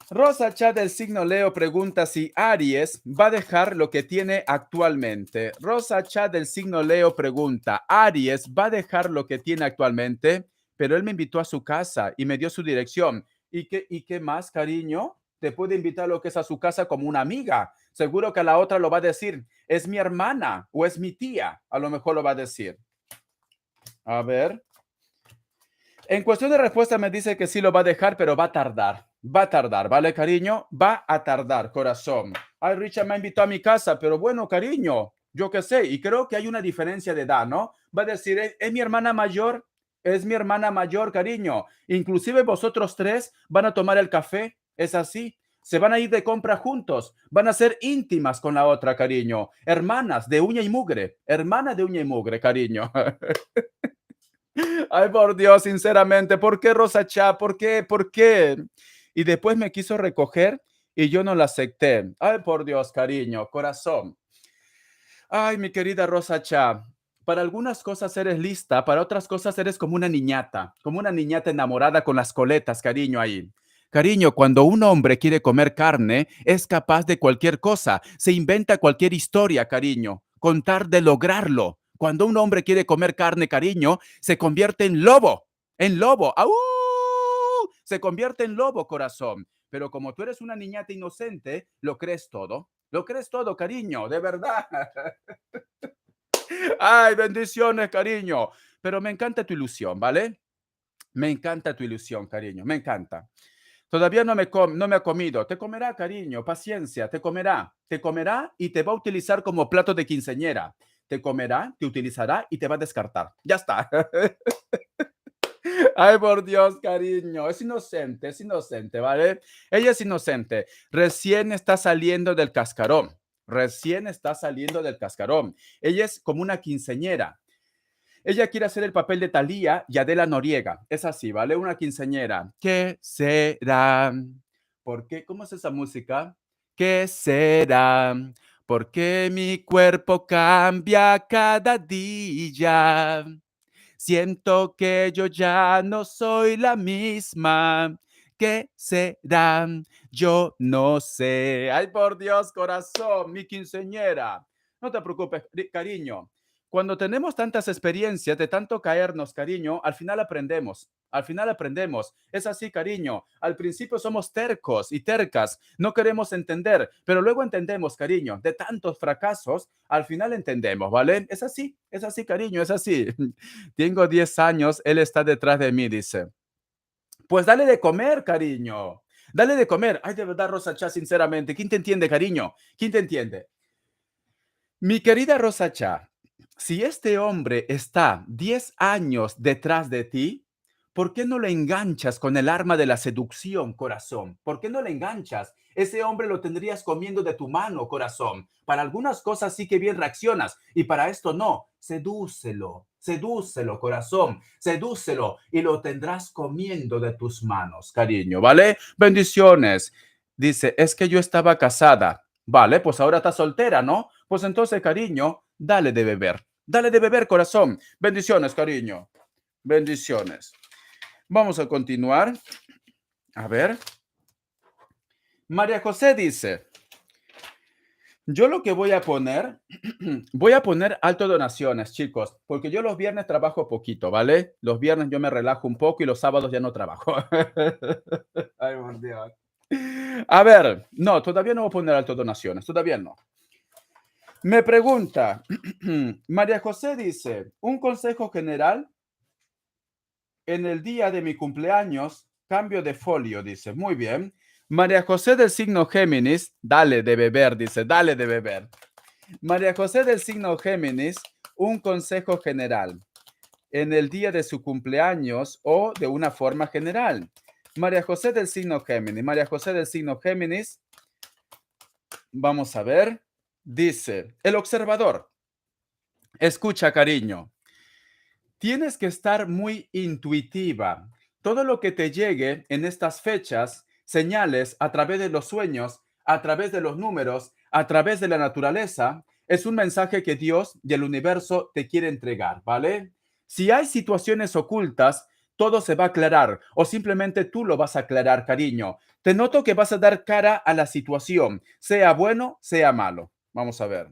A: Rosa Cha del signo Leo pregunta si Aries va a dejar lo que tiene actualmente. Rosa Cha del signo Leo pregunta, ¿Aries va a dejar lo que tiene actualmente? Pero él me invitó a su casa y me dio su dirección. Y qué más, cariño? Te puede invitar a lo que es a su casa como una amiga. Seguro que la otra lo va a decir, es mi hermana o es mi tía. A lo mejor lo va a decir. A ver. En cuestión de respuesta me dice que sí lo va a dejar, pero va a tardar. Va a tardar, ¿vale, cariño? Va a tardar, corazón. Ay, Richard me invitó a mi casa, pero bueno, cariño, yo qué sé. Y creo que hay una diferencia de edad, ¿no? Va a decir, es mi hermana mayor, Es mi hermana mayor, cariño. Inclusive vosotros tres van a tomar el café. Es así. Se van a ir de compra juntos. Van a ser íntimas con la otra, cariño. Hermanas de uña y mugre. Hermana de uña y mugre, cariño. Ay, por Dios, sinceramente, ¿por qué Rosa Chá? ¿Por qué? ¿Por qué? Y después me quiso recoger y yo no la acepté. Ay, por Dios, cariño, corazón. Ay, mi querida Rosa Chá, para algunas cosas eres lista, para otras cosas eres como una niñata enamorada con las coletas, cariño, ahí. Cariño, cuando un hombre quiere comer carne, es capaz de cualquier cosa, se inventa cualquier historia, cariño, contar de lograrlo. Cuando un hombre quiere comer carne, cariño, se convierte en lobo, ¡au! Se convierte en lobo, corazón. Pero como tú eres una niñata inocente, lo crees todo, cariño, de verdad. Ay, bendiciones, cariño. Pero me encanta tu ilusión, ¿vale? Me encanta tu ilusión, cariño. Me encanta. Todavía no me ha comido. Te comerá, cariño. Paciencia. Te comerá. Te comerá y te va a utilizar como plato de quinceñera. Te comerá, te utilizará y te va a descartar. Ya está. Ay, por Dios, cariño. Es inocente, ¿vale? Ella es inocente. Recién está saliendo del cascarón. Recién está saliendo del cascarón. Ella es como una quinceñera. Ella quiere hacer el papel de Thalía y Adela Noriega. Es así, ¿vale? Una quinceañera. ¿Qué será? ¿Por qué? ¿Cómo es esa música? ¿Qué será? ¿Por qué mi cuerpo cambia cada día? Siento que yo ya no soy la misma. ¿Qué será? Yo no sé. Ay, por Dios, corazón, mi quinceñera. No te preocupes, cariño. Cuando tenemos tantas experiencias de tanto caernos, cariño, al final aprendemos. Al final aprendemos. Es así, cariño. Al principio somos tercos y tercas. No queremos entender, pero luego entendemos, cariño. De tantos fracasos, al final entendemos, ¿vale? Es así, cariño, es así. Tengo 10 años, él está detrás de mí, dice. Pues dale de comer, cariño. Dale de comer. Ay, de verdad, Rosa Chá, sinceramente. ¿Quién te entiende, cariño? ¿Quién te entiende? Mi querida Rosa Chá, si este hombre está 10 años detrás de ti, ¿por qué no le enganchas con el arma de la seducción, corazón? ¿Por qué no le enganchas? Ese hombre lo tendrías comiendo de tu mano, corazón. Para algunas cosas sí que bien reaccionas y para esto no. Sedúcelo, sedúcelo, corazón, sedúcelo y lo tendrás comiendo de tus manos, cariño, ¿vale? Bendiciones. Dice, es que yo estaba casada. Vale, pues ahora está soltera, ¿no? Pues entonces, cariño, dale de beber. Dale de beber, corazón. Bendiciones, cariño. Bendiciones. Vamos a continuar. A ver. María José dice, yo lo que voy a poner, voy a poner alto donaciones, chicos, porque yo los viernes trabajo poquito, ¿vale? Los viernes yo me relajo un poco y los sábados ya no trabajo. Ay, por Dios. A ver, no, todavía no voy a poner alto donaciones, todavía no. Me pregunta, María José dice, un consejo general en el día de mi cumpleaños, cambio de folio, dice, muy bien. María José del signo Géminis, dale de beber, dice, dale de beber. María José del signo Géminis, un consejo general en el día de su cumpleaños o de una forma general. María José del signo Géminis, María José del signo Géminis, vamos a ver, dice, el observador. Escucha, cariño. Tienes que estar muy intuitiva. Todo lo que te llegue en estas fechas, señales a través de los sueños, a través de los números, a través de la naturaleza, es un mensaje que Dios y el universo te quiere entregar, ¿vale? Si hay situaciones ocultas, todo se va a aclarar o simplemente tú lo vas a aclarar, cariño. Te noto que vas a dar cara a la situación, sea bueno, sea malo. Vamos a ver.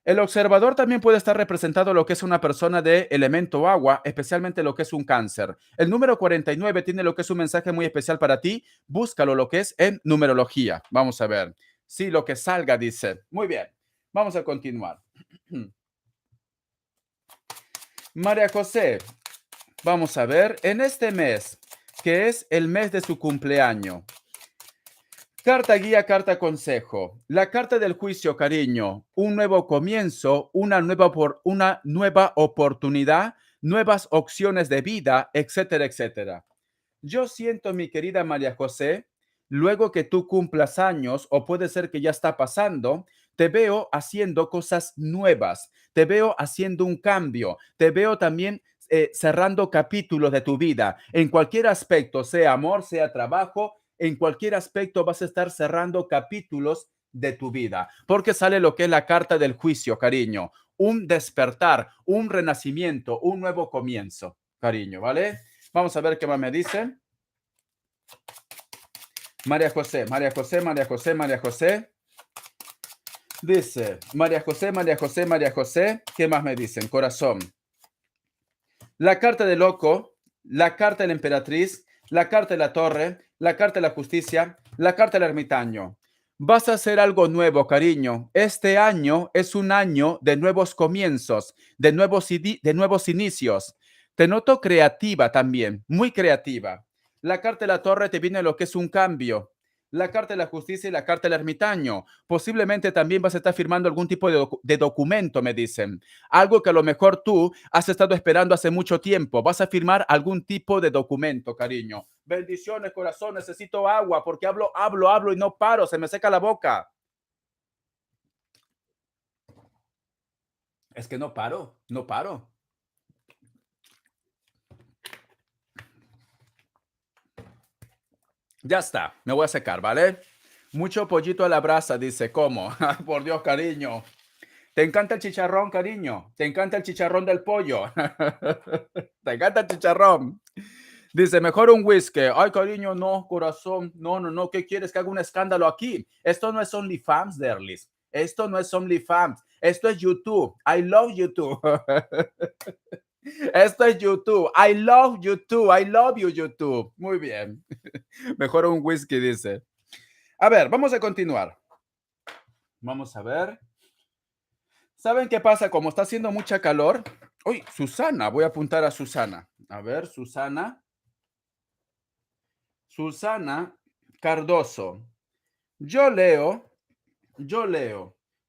A: El observador también puede estar representado lo que es una persona de elemento agua, especialmente lo que es un cáncer. El número 49 tiene lo que es un mensaje muy especial para ti. Búscalo lo que es en numerología. Vamos a ver. Sí, lo que salga dice. Muy bien. Vamos a continuar. María José, vamos a ver. En este mes, que es el mes de su cumpleaños, carta guía, carta consejo. La carta del juicio, cariño. Un nuevo comienzo, una nueva oportunidad nuevas opciones de vida, etcétera, etcétera. Yo siento, mi querida María José, luego que tú cumplas años, o puede ser que ya está pasando, te veo haciendo cosas nuevas, te veo haciendo un cambio, te veo también cerrando capítulos de tu vida. En cualquier aspecto, sea amor, sea trabajo, en cualquier aspecto vas a estar cerrando capítulos de tu vida, porque sale lo que es la carta del juicio, cariño, un despertar, un renacimiento, un nuevo comienzo, cariño, ¿vale? Vamos a ver qué más me dice. María José, María José, María José, María José. Dice, María José, María José, María José. ¿Qué más me dicen? Corazón. La carta del loco, la carta de la emperatriz, la carta de la torre, la carta de la justicia, la carta del ermitaño. Vas a hacer algo nuevo, cariño. Este año es un año de nuevos comienzos, de nuevos inicios. Te noto creativa también, muy creativa. La carta de la torre te viene lo que es un cambio. La carta de la justicia y la carta del ermitaño. Posiblemente también vas a estar firmando algún tipo de documento, me dicen. Algo que a lo mejor tú has estado esperando hace mucho tiempo. Vas a firmar algún tipo de documento, cariño. Bendiciones, corazón. Necesito agua porque hablo y no paro. Se me seca la boca. Es que no paro, no paro. Ya está, me voy a secar, ¿vale? Mucho pollito a la brasa, dice, ¿cómo? Por Dios, cariño. ¿Te encanta el chicharrón, cariño? ¿Te encanta el chicharrón del pollo? ¿Te encanta el chicharrón? Dice, mejor un whisky. Ay, cariño, no, corazón. No, no, no. ¿Qué quieres? Que haga un escándalo aquí. Esto no es OnlyFans, Derlis. Esto no es OnlyFans. Esto es YouTube. I love YouTube. Esto es YouTube. I love YouTube. I love you, YouTube. Muy bien. Mejor un whisky, dice. A ver, vamos a continuar. Vamos a ver. ¿Saben qué pasa? Como está haciendo mucha calor. Uy, Susana. Voy a apuntar a Susana. A ver, Susana. Susana Cardoso. Yo leo.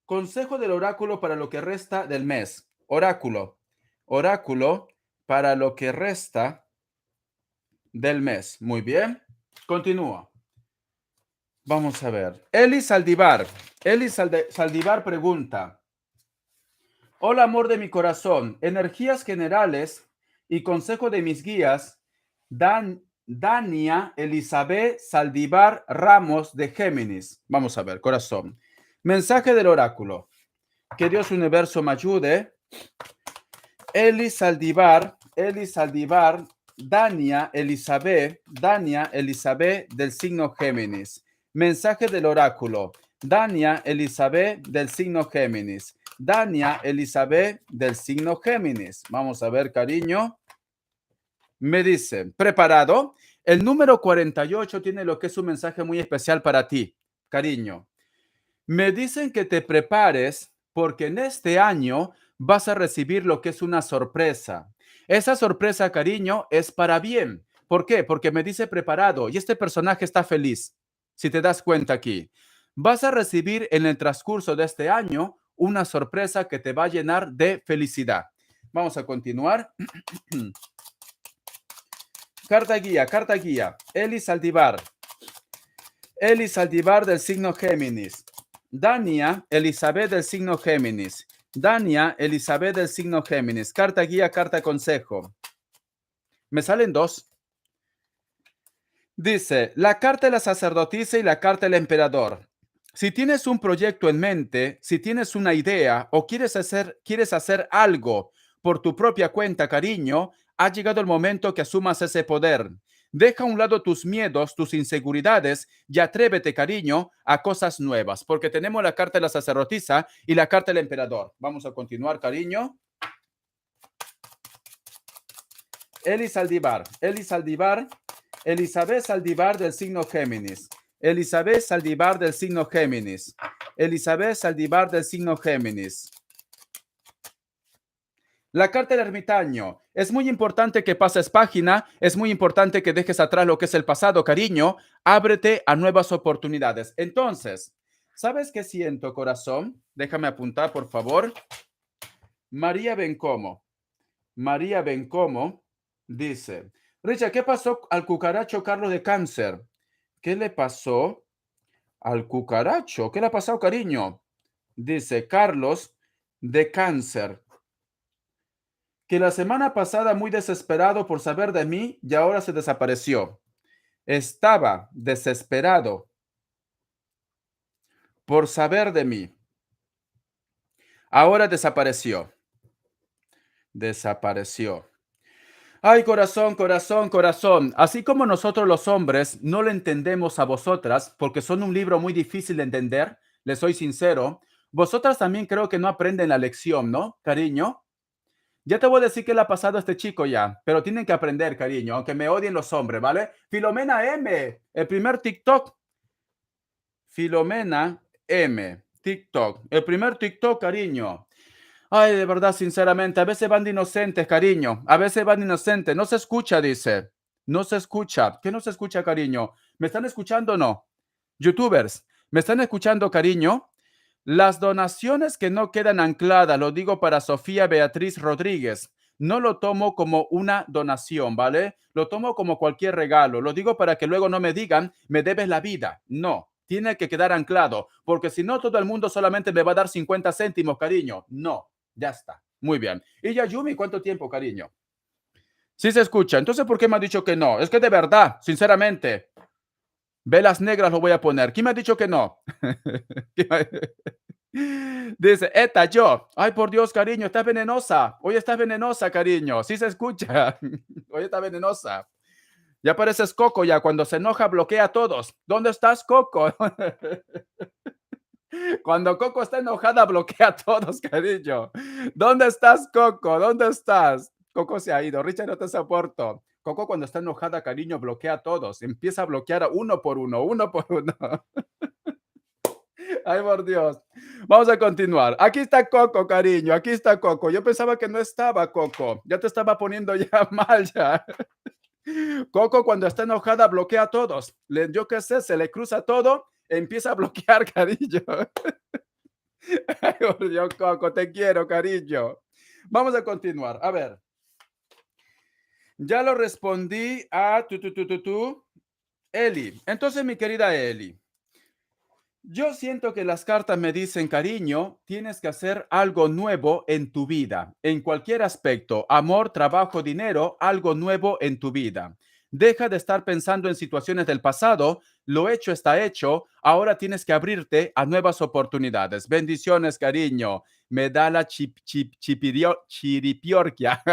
A: Consejo del oráculo para lo que resta del mes. Oráculo para lo que resta del mes. Muy bien. Continúa. Vamos a ver. Eli Saldivar. Saldivar pregunta. Hola, amor de mi corazón. Energías generales y consejo de mis guías. Dania Elizabeth Saldivar Ramos de Géminis. Vamos a ver, corazón. Mensaje del oráculo. Que Dios universo me ayude. Eli Saldivar, Dania Elizabeth del signo Géminis. Mensaje del oráculo. Dania Elizabeth del signo Géminis. Dania Elizabeth del signo Géminis. Vamos a ver, cariño. Me dice, ¿preparado? El número 48 tiene lo que es un mensaje muy especial para ti, cariño. Me dicen que te prepares porque en este año vas a recibir lo que es una sorpresa. Esa sorpresa, cariño, es para bien. ¿Por qué? Porque me dice preparado y este personaje está feliz. Si te das cuenta aquí, vas a recibir en el transcurso de este año una sorpresa que te va a llenar de felicidad. Vamos a continuar. Carta guía, carta guía. Eli Saldivar del signo Géminis. Dania Elizabeth del signo Géminis. Dania Elizabeth del signo Géminis. Carta guía, carta consejo. Me salen dos. Dice, la carta de la sacerdotisa y la carta del emperador. Si tienes un proyecto en mente, si tienes una idea o quieres hacer algo por tu propia cuenta, cariño, ha llegado el momento que asumas ese poder. Deja a un lado tus miedos, tus inseguridades y atrévete, cariño, a cosas nuevas, porque tenemos la carta de la sacerdotisa y la carta del emperador. Vamos a continuar, cariño. Elizabeth Saldivar del signo Géminis. Elizabeth Saldivar del signo Géminis. Elizabeth Saldivar del signo Géminis. La carta del ermitaño. Es muy importante que pases página, es muy importante que dejes atrás lo que es el pasado, cariño. Ábrete a nuevas oportunidades. Entonces, ¿sabes qué siento, corazón? Déjame apuntar, por favor. María Bencomo. María Bencomo dice, Richard, ¿qué pasó al cucaracho Carlos de cáncer? ¿Qué le pasó al cucaracho? ¿Qué le ha pasado, cariño? Dice Carlos de cáncer, que la semana pasada muy desesperado por saber de mí y ahora se desapareció. Estaba desesperado por saber de mí. Ahora desapareció. Desapareció. Ay, corazón, corazón, corazón. Así como nosotros los hombres no le entendemos a vosotras, porque son un libro muy difícil de entender, les soy sincero, vosotras también creo que no aprenden la lección, ¿no, cariño? Ya te voy a decir qué le ha pasado a este chico ya, pero tienen que aprender, cariño, aunque me odien los hombres, ¿vale? Filomena M, el primer TikTok. Filomena M, TikTok. El primer TikTok, cariño. Ay, de verdad, sinceramente, a veces van de inocentes, cariño. A veces van de inocentes. No se escucha, dice. No se escucha. ¿Qué no se escucha, cariño? ¿Me están escuchando o no? YouTubers, ¿me están escuchando, cariño? Las donaciones que no quedan ancladas, lo digo para Sofía Beatriz Rodríguez. No lo tomo como una donación, ¿vale? Lo tomo como cualquier regalo. Lo digo para que luego no me digan, me debes la vida. No, tiene que quedar anclado, porque si no, todo el mundo solamente me va a dar 50 céntimos, cariño. No, ya está. Muy bien. Y Yayumi, ¿cuánto tiempo, cariño? Sí se escucha. Entonces, ¿por qué me ha dicho que no? Es que de verdad, sinceramente, velas negras lo voy a poner. ¿Quién me ha dicho que no? Dice, Eta, yo. Ay, por Dios, cariño, estás venenosa. Hoy estás venenosa, cariño. Sí se escucha. Hoy está venenosa. Ya pareces Coco ya. Cuando se enoja, bloquea a todos. ¿Dónde estás, Coco? Cuando Coco está enojada, bloquea a todos, cariño. ¿Dónde estás, Coco? ¿Dónde estás? Coco se ha ido. Richard, no te soporto. Coco cuando está enojada, cariño, bloquea a todos. Empieza a bloquear a uno por uno, uno por uno. Ay, por Dios. Vamos a continuar. Aquí está Coco, cariño. Aquí está Coco. Yo pensaba que no estaba Coco. Ya te estaba poniendo ya mal ya. Coco cuando está enojada bloquea a todos. Yo qué sé, se le cruza todo, empieza a bloquear, cariño. Ay, por Dios, Coco, te quiero, cariño. Vamos a continuar. A ver. Ya lo respondí a tu, Eli. Entonces, mi querida Eli, yo siento que las cartas me dicen, cariño, tienes que hacer algo nuevo en tu vida, en cualquier aspecto, amor, trabajo, dinero, algo nuevo en tu vida. Deja de estar pensando en situaciones del pasado, lo hecho está hecho, ahora tienes que abrirte a nuevas oportunidades. Bendiciones, cariño. Me da la chiripiorquia,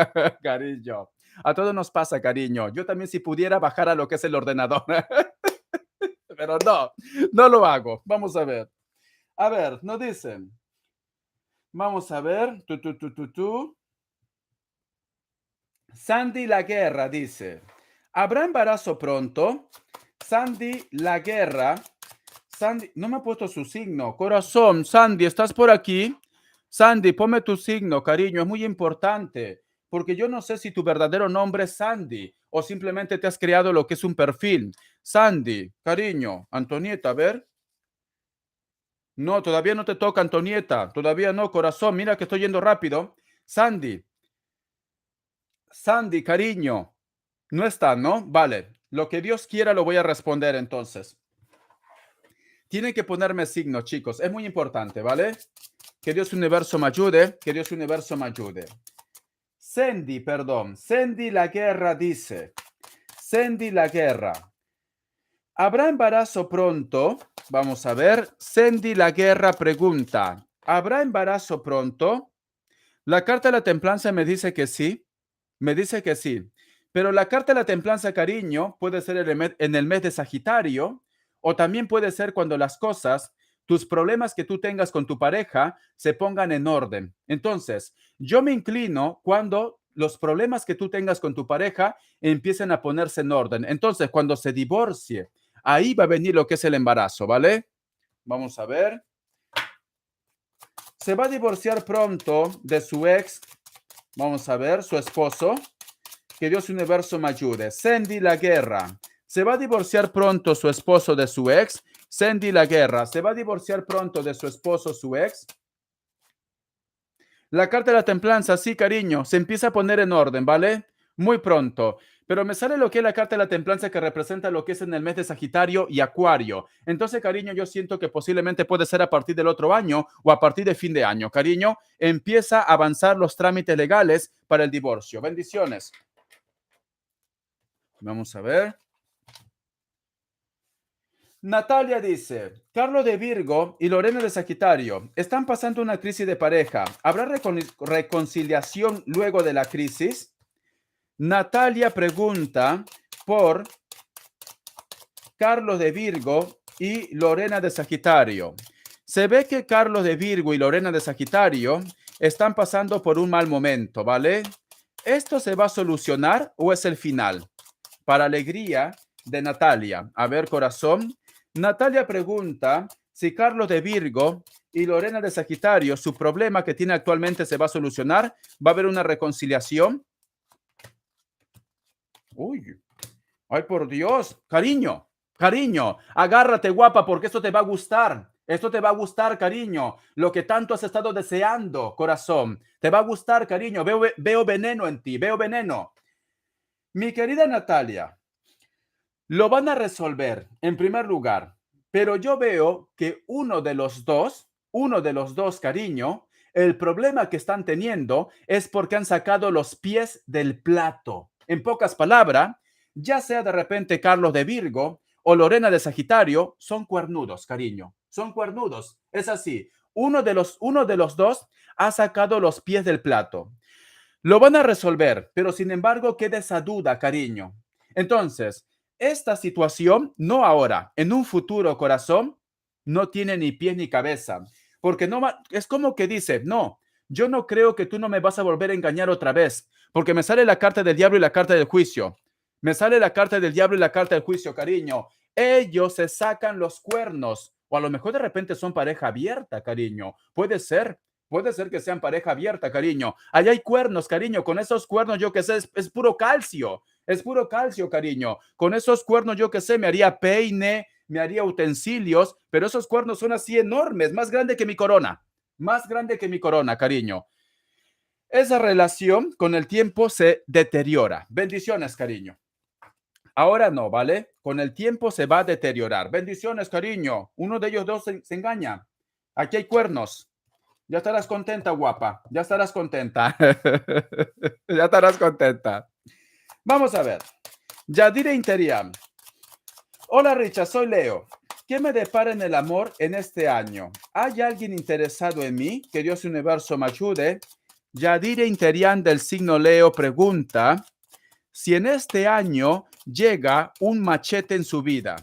A: cariño. A todos nos pasa, cariño. Yo también si pudiera bajar a lo que es el ordenador. Pero no, no lo hago. Vamos a ver. A ver, nos dicen. Vamos a ver. Sandy La Guerra dice: ¿habrá embarazo pronto? Sandy La Guerra. Sandy, no me ha puesto su signo. Corazón, Sandy, ¿estás por aquí? Sandy, ponme tu signo, cariño. Es muy importante. Porque yo no sé si tu verdadero nombre es Sandy o simplemente te has creado lo que es un perfil. Sandy, cariño. Antonieta, a ver. No, todavía no te toca, Antonieta. Todavía no, corazón. Mira que estoy yendo rápido. Sandy, Sandy, cariño. No está, ¿no? Vale. Lo que Dios quiera lo voy a responder entonces. Tienen que ponerme signo, chicos. Es muy importante, ¿vale? Que Dios universo me ayude. Que Dios universo me ayude. Sandy, perdón. Sandy La Guerra dice. Sandy La Guerra. ¿Habrá embarazo pronto? Vamos a ver. Sandy La Guerra pregunta. ¿Habrá embarazo pronto? La carta de la templanza me dice que sí. Me dice que sí. Pero la carta de la templanza, cariño, puede ser en el mes de Sagitario o también puede ser cuando las cosas, tus problemas que tú tengas con tu pareja se pongan en orden. Entonces, yo me inclino cuando los problemas que tú tengas con tu pareja empiecen a ponerse en orden. Entonces, cuando se divorcie, ahí va a venir lo que es el embarazo, ¿vale? Vamos a ver. Se va a divorciar pronto de su ex. Vamos a ver, su esposo. Que Dios universo me ayude. Sandy La Guerra. ¿Se va a divorciar pronto su esposo de su ex? Sandy La Guerra. ¿Se va a divorciar pronto de su esposo, su ex? La carta de la templanza, sí, cariño, se empieza a poner en orden, ¿vale? Muy pronto. Pero me sale lo que es la carta de la templanza que representa lo que es en el mes de Sagitario y Acuario. Entonces, cariño, yo siento que posiblemente puede ser a partir del otro año o a partir de fin de año. Cariño, empieza a avanzar los trámites legales para el divorcio. Bendiciones. Vamos a ver. Natalia dice, Carlos de Virgo y Lorena de Sagitario están pasando una crisis de pareja. ¿Habrá reconciliación luego de la crisis? Natalia pregunta por Carlos de Virgo y Lorena de Sagitario. Se ve que Carlos de Virgo y Lorena de Sagitario están pasando por un mal momento, ¿vale? ¿Esto se va a solucionar o es el final? Para alegría de Natalia. A ver, corazón. Natalia pregunta si Carlos de Virgo y Lorena de Sagitario, su problema que tiene actualmente se va a solucionar. ¿Va a haber una reconciliación? Uy, ay, por Dios. Cariño, cariño, agárrate, guapa, porque esto te va a gustar. Esto te va a gustar, cariño. Lo que tanto has estado deseando, corazón. Te va a gustar, cariño. Veo veneno en ti, veo veneno. Mi querida Natalia, lo van a resolver en primer lugar, pero yo veo que uno de los dos, cariño, el problema que están teniendo es porque han sacado los pies del plato. En pocas palabras, ya sea de repente Carlos de Virgo o Lorena de Sagitario, son cuernudos, cariño. Son cuernudos. Es así. Uno de los dos ha sacado los pies del plato. Lo van a resolver, pero sin embargo queda esa duda, cariño. Entonces, esta situación, no ahora, en un futuro, corazón, no tiene ni pies ni cabeza, porque no es como que dice, no, yo no creo que tú no me vas a volver a engañar otra vez, porque me sale la carta del diablo y la carta del juicio. Me sale la carta del diablo y la carta del juicio, cariño. Ellos se sacan los cuernos, o a lo mejor de repente son pareja abierta, cariño. Puede ser. Puede ser que sean pareja abierta, cariño. Allá hay cuernos, cariño. Con esos cuernos, yo que sé, es puro calcio. Es puro calcio, cariño. Con esos cuernos, yo que sé, me haría peine, me haría utensilios, pero esos cuernos son así enormes, más grande que mi corona. Más grande que mi corona, cariño. Esa relación con el tiempo se deteriora. Bendiciones, cariño. Ahora no, ¿vale? Con el tiempo se va a deteriorar. Bendiciones, cariño. Uno de ellos dos se engaña. Aquí hay cuernos. Ya estarás contenta, guapa. Ya estarás contenta. Ya estarás contenta. Vamos a ver. Yadira Interiam. Hola, Richa, soy Leo. ¿Qué me depara en el amor en este año? ¿Hay alguien interesado en mí? Que Dios Universo me ayude. Yadira Interiam del signo Leo pregunta si en este año llega un machete en su vida.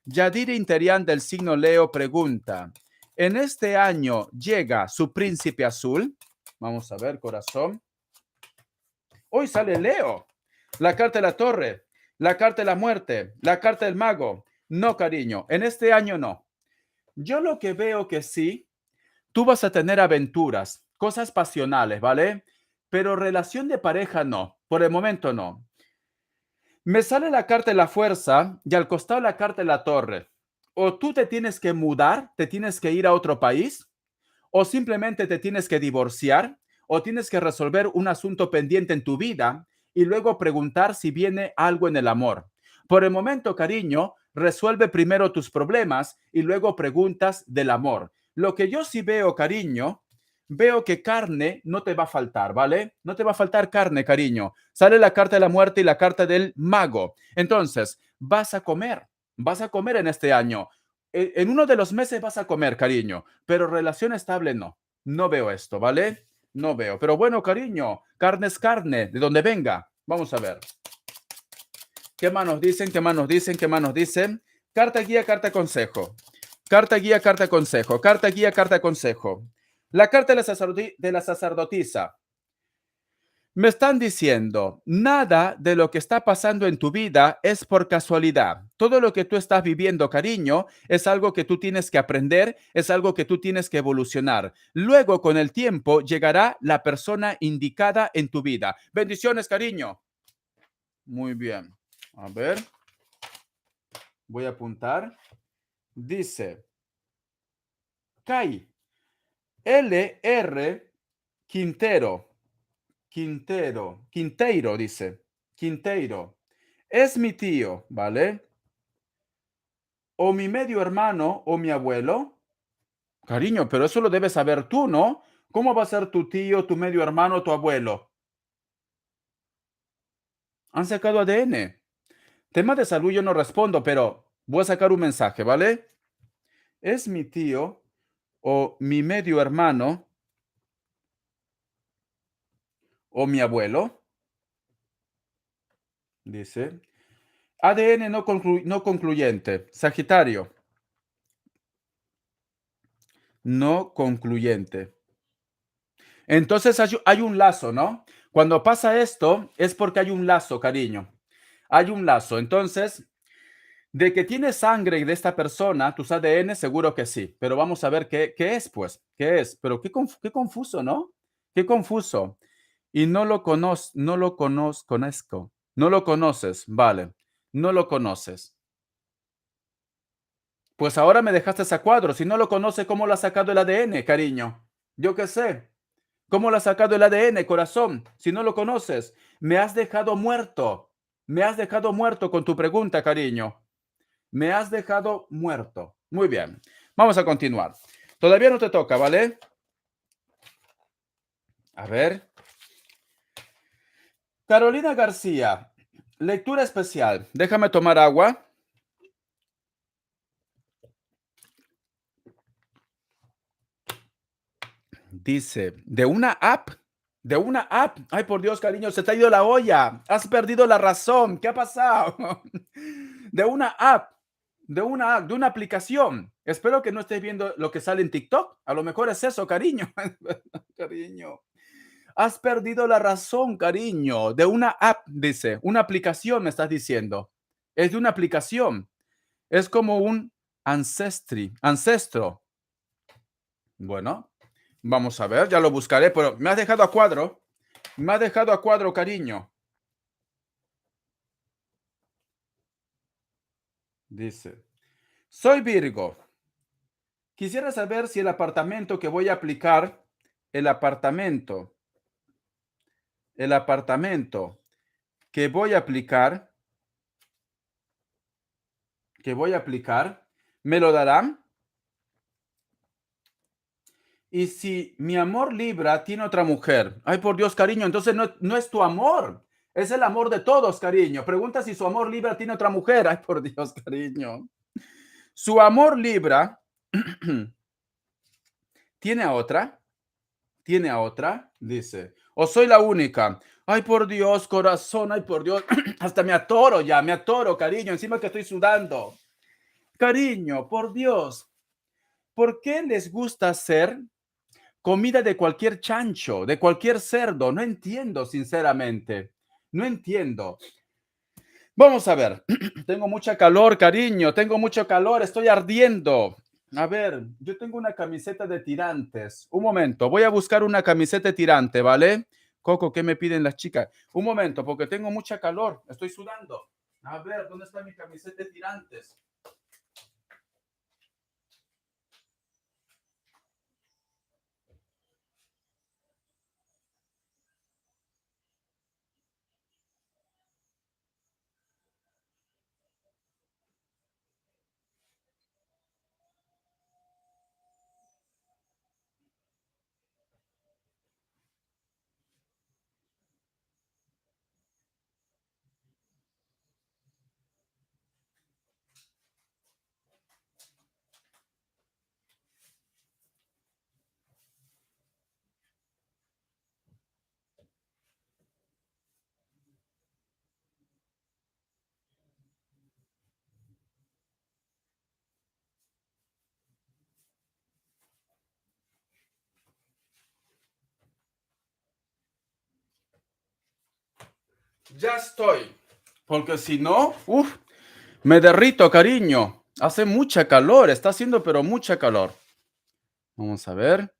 A: Yadira Interian del signo Leo pregunta, ¿en este año llega su príncipe azul? Vamos a ver, corazón. Hoy sale Leo. La carta de la torre, la carta de la muerte, la carta del mago. No, cariño, en este año no. Yo lo que veo que sí, tú vas a tener aventuras, cosas pasionales, ¿vale? Pero relación de pareja no, por el momento no. Me sale la carta de la fuerza y al costado la carta de la torre. O tú te tienes que mudar, te tienes que ir a otro país, o simplemente te tienes que divorciar, o tienes que resolver un asunto pendiente en tu vida y luego preguntar si viene algo en el amor. Por el momento, cariño, resuelve primero tus problemas y luego preguntas del amor. Lo que yo sí veo, cariño, veo que carne no te va a faltar, ¿vale? No te va a faltar carne, cariño. Sale la carta de la muerte y la carta del mago. Entonces, vas a comer en este año. En uno de los meses vas a comer, cariño, pero relación estable no. No veo esto, ¿vale? No veo. Pero bueno, cariño, carne es carne, de donde venga. Vamos a ver. ¿Qué más nos dicen? ¿Qué más nos dicen? ¿Qué más nos dicen? Carta guía, carta consejo. Carta guía, carta consejo. Carta guía, carta consejo. La carta de la sacerdotisa. Me están diciendo, nada de lo que está pasando en tu vida es por casualidad. Todo lo que tú estás viviendo, cariño, es algo que tú tienes que aprender, es algo que tú tienes que evolucionar. Luego, con el tiempo, llegará la persona indicada en tu vida. Bendiciones, cariño. Muy bien. A ver, voy a apuntar. Dice, Kai, LR Quintero, Quinteiro, dice. Quinteiro. Es mi tío, ¿vale? O mi medio hermano o mi abuelo. Cariño, pero eso lo debes saber tú, ¿no? ¿Cómo va a ser tu tío, tu medio hermano, tu abuelo? Han sacado ADN. Tema de salud yo no respondo, pero voy a sacar un mensaje, ¿vale? Es mi tío o mi medio hermano o mi abuelo, dice. ADN no concluyente. Sagitario, no concluyente. Entonces hay un lazo, ¿no? Cuando pasa esto es porque hay un lazo, cariño. Hay un lazo. Entonces, de que tiene sangre de esta persona, tus ADN, seguro que sí. Pero vamos a ver qué es, pues. ¿Qué es? Pero qué confuso, ¿no? Qué confuso. Y no lo conozco. No lo conoces, vale. No lo conoces. Pues ahora me dejaste a cuadro. Si no lo conoce, ¿cómo lo ha sacado el ADN, cariño? Yo qué sé. ¿Cómo lo ha sacado el ADN, corazón? Si no lo conoces, me has dejado muerto. Me has dejado muerto con tu pregunta, cariño. Me has dejado muerto. Muy bien. Vamos a continuar. Todavía no te toca, ¿vale? A ver. Carolina García. Lectura especial. Déjame tomar agua. Dice, de una app. Ay, por Dios, cariño, se te ha ido la olla. Has perdido la razón. ¿Qué ha pasado? De una app, de una aplicación. Espero que no estés viendo lo que sale en TikTok. A lo mejor es eso, cariño. Cariño. Has perdido la razón, cariño. De una app, dice. Una aplicación, me estás diciendo. Es de una aplicación. Es como un ancestro. Bueno, vamos a ver, ya lo buscaré, pero me has dejado a cuadro. Me has dejado a cuadro, cariño. Dice, soy Virgo. Quisiera saber si el apartamento que voy a aplicar, el apartamento, el apartamento que voy a aplicar, me lo darán. Y si mi amor Libra tiene otra mujer, ay por Dios, cariño, entonces no es tu amor, es el amor de todos, cariño. Pregunta si su amor Libra tiene otra mujer, ay por Dios, cariño. Su amor Libra tiene a otra, dice, o soy la única. Ay por Dios, corazón, ay por Dios, hasta me atoro ya, me atoro, cariño, encima que estoy sudando. Cariño, por Dios, ¿por qué les gusta hacer comida de cualquier chancho, de cualquier cerdo? No entiendo, sinceramente. No entiendo. Vamos a ver. Tengo mucha calor, cariño. Tengo mucho calor. Estoy ardiendo. A ver, yo tengo una camiseta de tirantes. Un momento, voy a buscar una camiseta de tirante, ¿vale? Coco, ¿qué me piden las chicas? Un momento, porque tengo mucha calor. Estoy sudando. A ver, ¿dónde está mi camiseta de tirantes? Ya estoy. Porque si no, me derrito, cariño. Hace mucha calor, está haciendo pero mucha calor. Vamos a ver.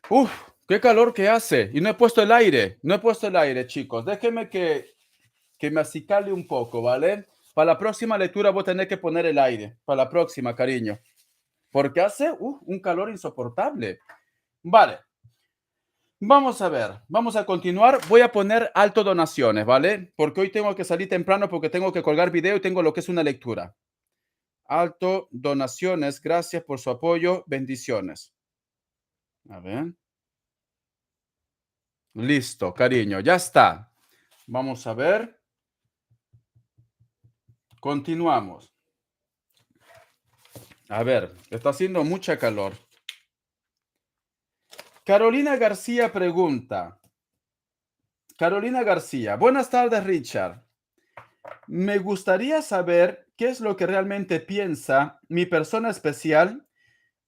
A: Uf, qué calor que hace. Y no he puesto el aire. No he puesto el aire, chicos. Déjenme que me acicale un poco, ¿vale? Para la próxima lectura voy a tener que poner el aire. Para la próxima, cariño. Porque hace un calor insoportable. Vale. Vamos a ver, vamos a continuar. Voy a poner alto donaciones, ¿vale? Porque hoy tengo que salir temprano porque tengo que colgar video y tengo lo que es una lectura. Alto donaciones, gracias por su apoyo, bendiciones. A ver, listo, cariño, ya está. Vamos a ver, continuamos. A ver, está haciendo mucha calor. Carolina García pregunta. Carolina García, buenas tardes, Richard. Me gustaría saber qué es lo que realmente piensa mi persona especial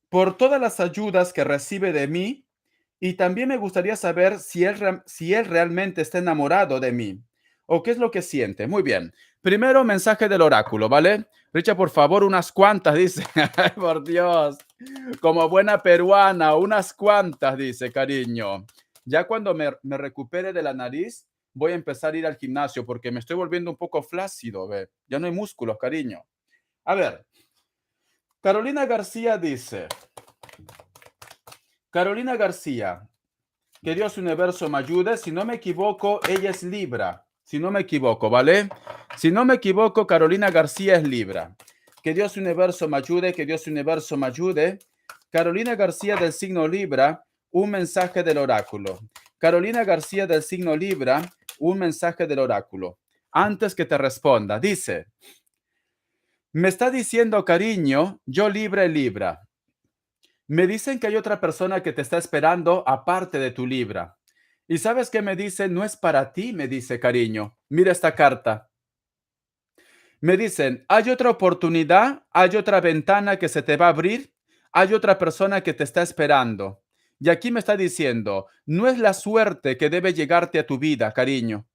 A: por todas las ayudas que recibe de mí y también me gustaría saber si él realmente está enamorado de mí o qué es lo que siente. Muy bien. Primero, mensaje del oráculo, ¿vale? Richard, por favor, unas cuantas, dice. Ay, por Dios. Como buena peruana, unas cuantas, dice, cariño. Ya cuando me recupere de la nariz, voy a empezar a ir al gimnasio porque me estoy volviendo un poco flácido, ¿ve? Ya no hay músculos, cariño. A ver, Carolina García dice, Carolina García, que Dios Universo me ayude. Si no me equivoco, ella es Libra. Si no me equivoco, ¿vale? Si no me equivoco, Carolina García es Libra. Que Dios Universo me ayude, que Dios Universo me ayude. Carolina García del signo Libra, un mensaje del oráculo. Carolina García del signo Libra, un mensaje del oráculo. Antes que te responda, dice, me está diciendo cariño, yo Libra. Me dicen que hay otra persona que te está esperando aparte de tu Libra. ¿Y sabes qué me dice? No es para ti, me dice cariño. Mira esta carta. Me dicen, hay otra oportunidad, hay otra ventana que se te va a abrir, hay otra persona que te está esperando. Y aquí me está diciendo, no es la suerte que debe llegarte a tu vida, cariño.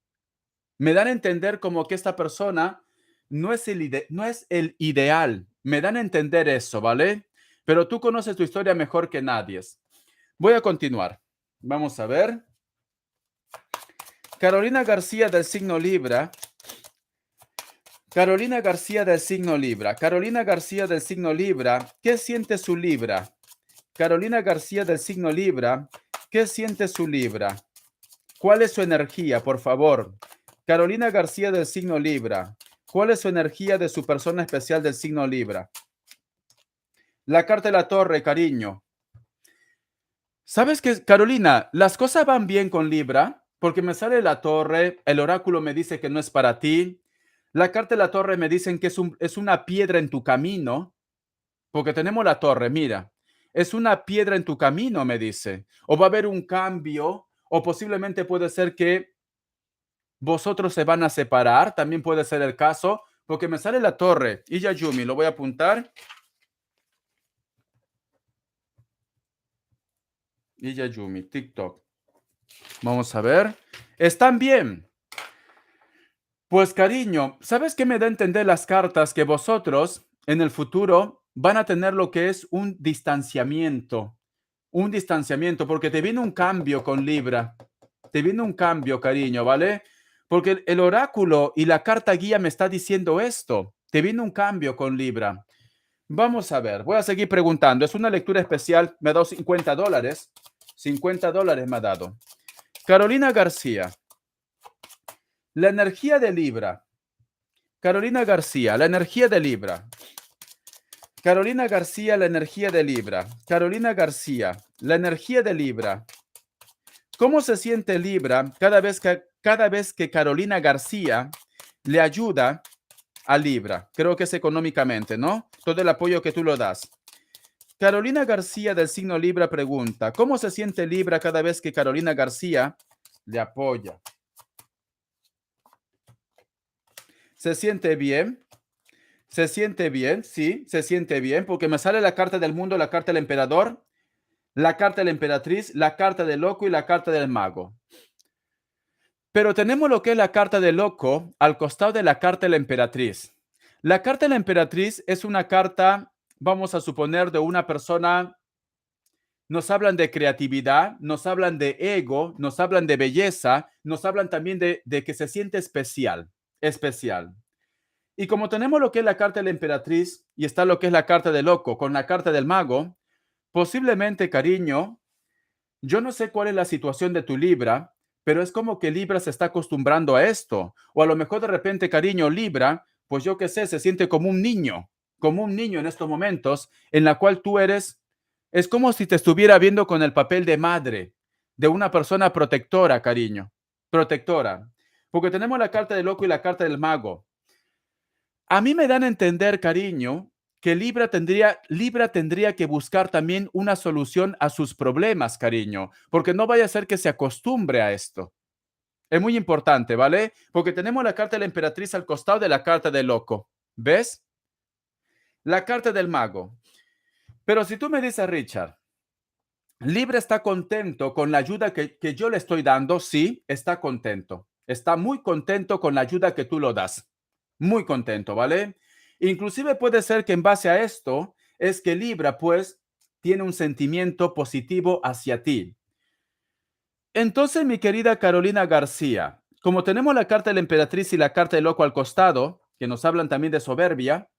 A: Me dan a entender como que esta persona no es el ideal. Me dan a entender eso, ¿vale? Pero tú conoces tu historia mejor que nadie. Voy a continuar. Vamos a ver. Carolina García del signo Libra. Carolina García del signo Libra. Carolina García del signo Libra. ¿Qué siente su Libra? Carolina García del signo Libra. ¿Qué siente su Libra? ¿Cuál es su energía, por favor? Carolina García del signo Libra. ¿Cuál es su energía de su persona especial del signo Libra? La carta de la torre, cariño. ¿Sabes qué, Carolina? Las cosas van bien con Libra porque me sale la torre, el oráculo me dice que no es para ti, la carta de la torre me dicen que es una piedra en tu camino, porque tenemos la torre, mira, es una piedra en tu camino, me dice, o va a haber un cambio, o posiblemente puede ser que vosotros se van a separar, también puede ser el caso, porque me sale la torre, y Yayumi, lo voy a apuntar, y Yayumi, TikTok. Vamos a ver. Están bien. Pues cariño, ¿sabes qué me da a entender las cartas? Que vosotros en el futuro van a tener lo que es un distanciamiento, porque te viene un cambio con Libra, te viene un cambio, cariño, ¿vale? Porque el oráculo y la carta guía me está diciendo esto, te viene un cambio con Libra. Vamos a ver, voy a seguir preguntando, es una lectura especial, me ha dado $50, $50 me ha dado. Carolina García, la energía de Libra. Carolina García, la energía de Libra. Carolina García, la energía de Libra. Carolina García, la energía de Libra. ¿Cómo se siente Libra cada vez que Carolina García le ayuda a Libra? Creo que es económicamente, ¿no? Todo el apoyo que tú lo das. Carolina García del signo Libra pregunta, ¿cómo se siente Libra cada vez que Carolina García le apoya? ¿Se siente bien? Se siente bien, sí, se siente bien, porque me sale la carta del mundo, la carta del emperador, la carta de la emperatriz, la carta del loco y la carta del mago. Pero tenemos lo que es la carta del loco al costado de la carta de la emperatriz. La carta de la emperatriz es una carta, vamos a suponer, de una persona, nos hablan de creatividad, nos hablan de ego, nos hablan de belleza, nos hablan también de que se siente especial, especial. Y como tenemos lo que es la carta de la emperatriz y está lo que es la carta del loco con la carta del mago, posiblemente, cariño, Yo no sé cuál es la situación de tu Libra, pero es como que Libra se está acostumbrando a esto. O a lo mejor de repente, cariño, Libra, pues yo qué sé, se siente como un niño en estos momentos, en la cual tú eres, es como si te estuviera viendo con el papel de madre, de una persona protectora, cariño, protectora. Porque tenemos la carta del loco y la carta del mago. A mí me dan a entender, cariño, que Libra tendría que buscar también una solución a sus problemas, cariño, porque no vaya a ser que se acostumbre a esto. Es muy importante, ¿vale? Porque tenemos la carta de la emperatriz al costado de la carta del loco. ¿Ves? La carta del mago. Pero si tú me dices, Richard, Libra está contento con la ayuda que yo le estoy dando, sí, está contento. Está muy contento con la ayuda que tú lo das. Muy contento, ¿vale? Inclusive puede ser que en base a esto es que Libra pues tiene un sentimiento positivo hacia ti. Entonces, mi querida Carolina García, como tenemos la carta de la emperatriz y la carta del loco al costado, que nos hablan también de soberbia,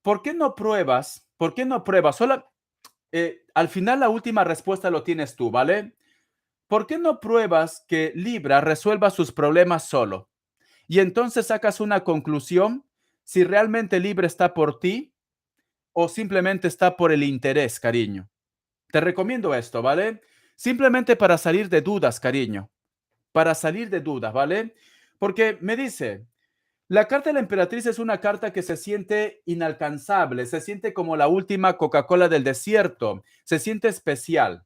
A: ¿por qué no pruebas? ¿Por qué no pruebas? Al final la última respuesta lo tienes tú, ¿vale? ¿Por qué no pruebas que Libra resuelva sus problemas solo? Y entonces sacas una conclusión si realmente Libra está por ti o simplemente está por el interés, cariño. Te recomiendo esto, ¿vale? Simplemente para salir de dudas, cariño. Para salir de dudas, ¿vale? Porque me dice, la carta de la emperatriz es una carta que se siente inalcanzable, se siente como la última Coca-Cola del desierto, se siente especial.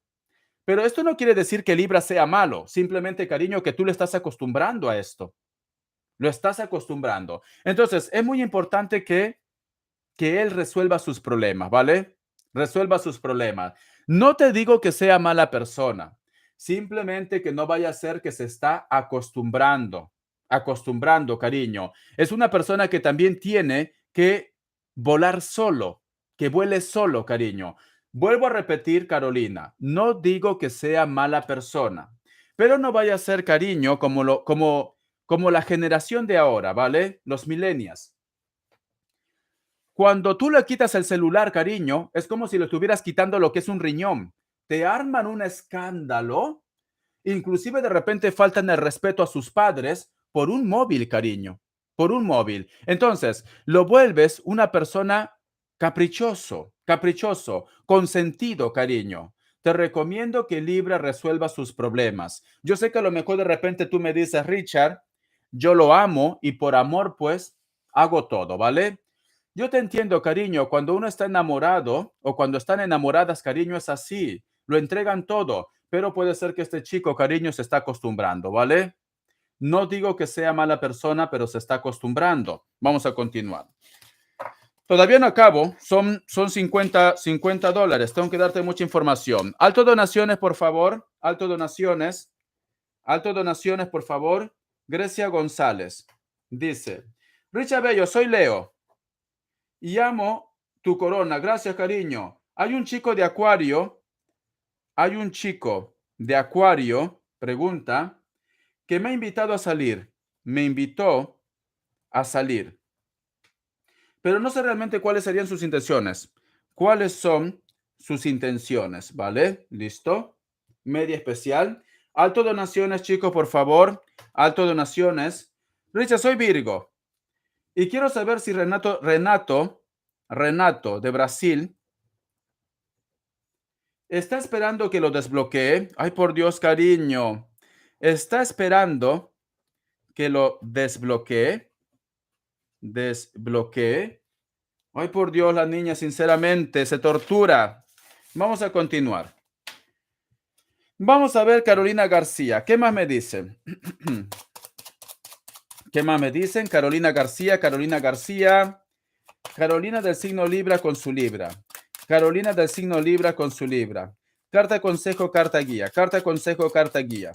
A: Pero esto no quiere decir que Libra sea malo, simplemente, cariño, que tú le estás acostumbrando a esto. Lo estás acostumbrando. Entonces, es muy importante que él resuelva sus problemas, ¿vale? Resuelva sus problemas. No te digo que sea mala persona, simplemente que no vaya a ser que se está acostumbrando, cariño. Es una persona que también tiene que volar solo, que vuele solo, cariño. Vuelvo a repetir, Carolina, no digo que sea mala persona, pero no vaya a ser, cariño, como la generación de ahora, ¿vale? Los millennials. Cuando tú le quitas el celular, cariño, es como si le estuvieras quitando lo que es un riñón. Te arman un escándalo, inclusive de repente faltan el respeto a sus padres por un móvil, cariño, por un móvil. Entonces, lo vuelves una persona caprichoso, consentido, cariño. Te recomiendo que Libra resuelva sus problemas. Yo sé que a lo mejor de repente tú me dices, Richard, yo lo amo y por amor, pues, hago todo, ¿vale? Yo te entiendo, cariño, cuando uno está enamorado o cuando están enamoradas, cariño, es así, lo entregan todo, pero puede ser que este chico, cariño, se está acostumbrando, ¿vale? No digo que sea mala persona, pero se está acostumbrando. Vamos a continuar. Todavía no acabo, son 50 dólares, tengo que darte mucha información. Alto donaciones, por favor, alto donaciones, por favor. Grecia González dice, Richard Bello, soy Leo y amo tu corona. Gracias, cariño. Hay un chico de Acuario, pregunta, que me ha invitado a salir. Me invitó a salir. Pero no sé realmente cuáles serían sus intenciones. ¿Cuáles son sus intenciones? ¿Vale? ¿Listo? Media especial. Alto donaciones, chicos, por favor. Alto donaciones. Richard, soy Virgo. Y quiero saber si Renato de Brasil está esperando que lo desbloquee. Ay, por Dios, cariño. Está esperando que lo desbloquee. Desbloquee. Ay, por Dios, la niña, sinceramente, se tortura. Vamos a continuar. Vamos a ver, Carolina García. ¿Qué más me dicen? ¿Qué más me dicen? Carolina García, Carolina García. Carolina del signo Libra con su Libra. Carolina del signo Libra con su Libra. Carta consejo, carta guía. Carta consejo, carta guía.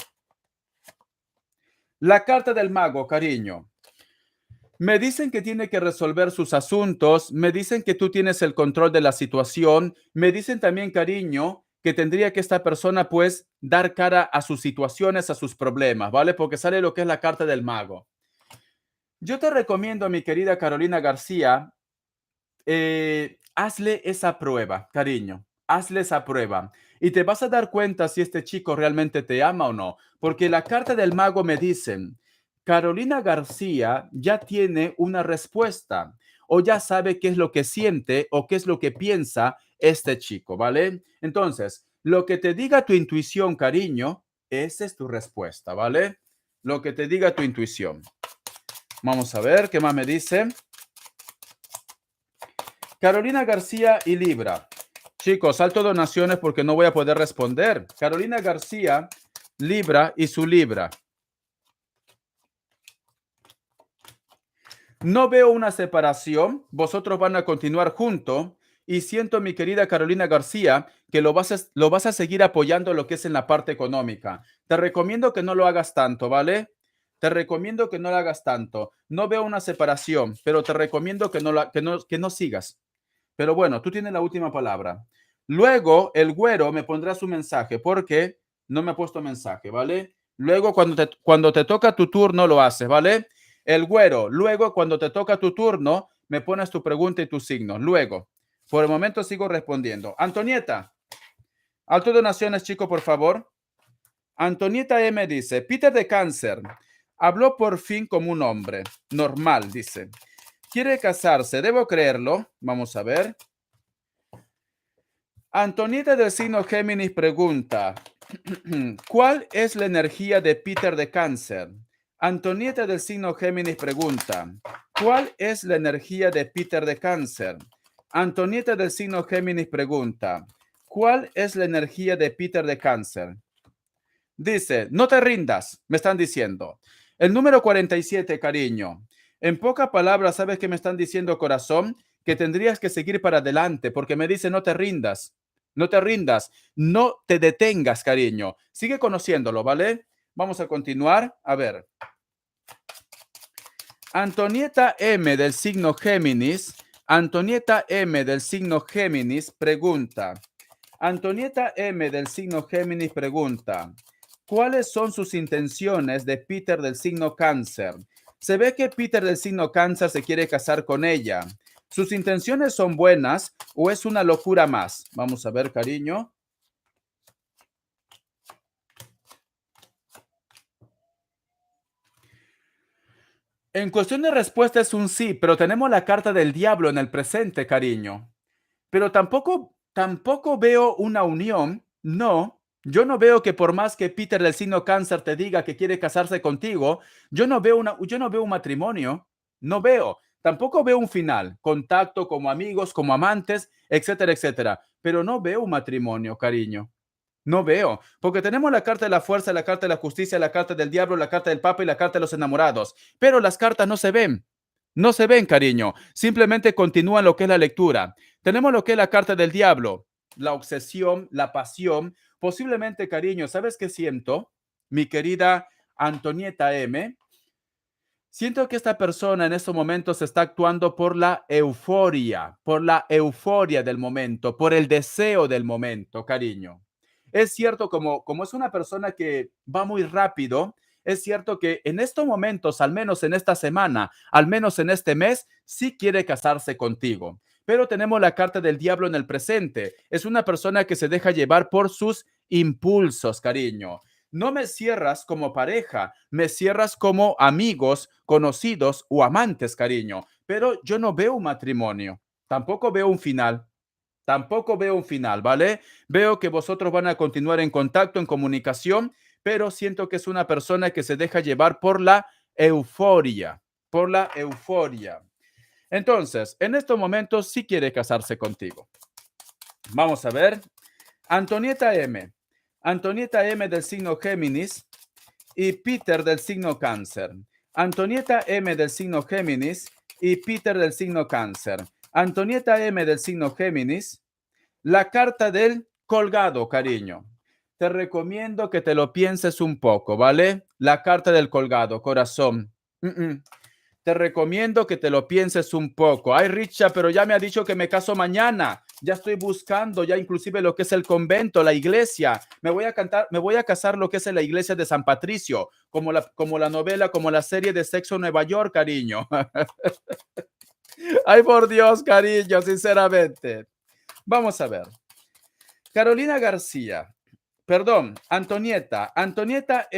A: La carta del mago, cariño. Me dicen que tiene que resolver sus asuntos, me dicen que tú tienes el control de la situación, me dicen también, cariño, que tendría que esta persona pues dar cara a sus situaciones, a sus problemas, ¿vale? Porque sale lo que es la carta del mago. Yo te recomiendo, mi querida Carolina García, hazle esa prueba, cariño, hazle esa prueba. Y te vas a dar cuenta si este chico realmente te ama o no, porque la carta del mago me dicen, Carolina García ya tiene una respuesta o ya sabe qué es lo que siente o qué es lo que piensa este chico, ¿vale? Entonces, lo que te diga tu intuición, cariño, esa es tu respuesta, ¿vale? Lo que te diga tu intuición. Vamos a ver qué más me dice. Carolina García y Libra. Chicos, salto donaciones porque no voy a poder responder. Carolina García, Libra y su Libra. No veo una separación. Vosotros van a continuar juntos. Y siento, mi querida Carolina García, que lo vas a seguir apoyando lo que es en la parte económica. Te recomiendo que no lo hagas tanto, ¿vale? Te recomiendo que no lo hagas tanto. No veo una separación, pero te recomiendo que no sigas. Pero bueno, tú tienes la última palabra. Luego, el güero me pondrá su mensaje porque no me ha puesto mensaje, ¿vale? Luego, cuando te toca tu turno, lo haces, ¿vale? El güero, luego, cuando te toca tu turno, me pones tu pregunta y tu signo. Luego, por el momento sigo respondiendo. Antonieta, alto donaciones, chico, por favor. Antonieta M dice, Peter de Cáncer, habló por fin como un hombre. Normal, dice. Quiere casarse, ¿debo creerlo? Vamos a ver. Antonieta del signo Géminis pregunta, ¿cuál es la energía de Peter de Cáncer? Antonieta del signo Géminis pregunta, ¿cuál es la energía de Peter de Cáncer? Antonieta del signo Géminis pregunta, ¿cuál es la energía de Peter de Cáncer? Dice, no te rindas, me están diciendo. El número 47, cariño. En pocas palabras, ¿sabes qué me están diciendo, corazón? Que tendrías que seguir para adelante, porque me dice no te rindas, no te rindas, no te detengas, cariño. Sigue conociéndolo, ¿vale? Vamos a continuar. A ver. Antonieta M del signo Géminis. Antonieta M del signo Géminis pregunta. Antonieta M del signo Géminis pregunta. ¿Cuáles son sus intenciones de Peter del signo Cáncer? Se ve que Peter del signo Cáncer se quiere casar con ella. ¿Sus intenciones son buenas o es una locura más? Vamos a ver, cariño. En cuestión de respuesta es un sí, pero tenemos la carta del diablo en el presente, cariño. Pero tampoco veo una unión. No, yo no veo que por más que Peter del signo Cáncer te diga que quiere casarse contigo, yo no veo un matrimonio. No veo. Tampoco veo un final, contacto como amigos, como amantes, etcétera, etcétera. Pero no veo un matrimonio, cariño. No veo, porque tenemos la carta de la fuerza, la carta de la justicia, la carta del diablo, la carta del papa y la carta de los enamorados. Pero las cartas no se ven. No se ven, cariño. Simplemente continúan lo que es la lectura. Tenemos lo que es la carta del diablo, la obsesión, la pasión. Posiblemente, cariño, ¿sabes qué siento? Mi querida Antonieta M. Siento que esta persona en estos momentos está actuando por la euforia del momento, por el deseo del momento, cariño. Es cierto, como es una persona que va muy rápido, es cierto que en estos momentos, al menos en esta semana, al menos en este mes, sí quiere casarse contigo. Pero tenemos la carta del diablo en el presente. Es una persona que se deja llevar por sus impulsos, cariño. No me cierras como pareja, me cierras como amigos, conocidos o amantes, cariño. Pero yo no veo un matrimonio, tampoco veo un final. Tampoco veo un final, ¿vale? Veo que vosotros van a continuar en contacto, en comunicación, pero siento que es una persona que se deja llevar por la euforia, por la euforia. Entonces, en estos momentos sí quiere casarse contigo. Vamos a ver. Antonieta M. Antonieta M del signo Géminis y Peter del signo Cáncer. Antonieta M del signo Géminis y Peter del signo Cáncer. Antonieta M del signo Géminis. La carta del colgado, cariño. Te recomiendo que te lo pienses un poco, ¿vale? La carta del colgado, corazón. Te recomiendo que te lo pienses un poco. Ay, Richa, pero ya me ha dicho que me caso mañana. Ya estoy buscando ya inclusive lo que es el convento, la iglesia. Me voy a casar lo que es en la iglesia de San Patricio, como la novela, como la serie de Sexo en Nueva York, cariño. Ay, por Dios, cariño, sinceramente. Vamos a ver. Carolina García. Perdón, Antonieta. Antonieta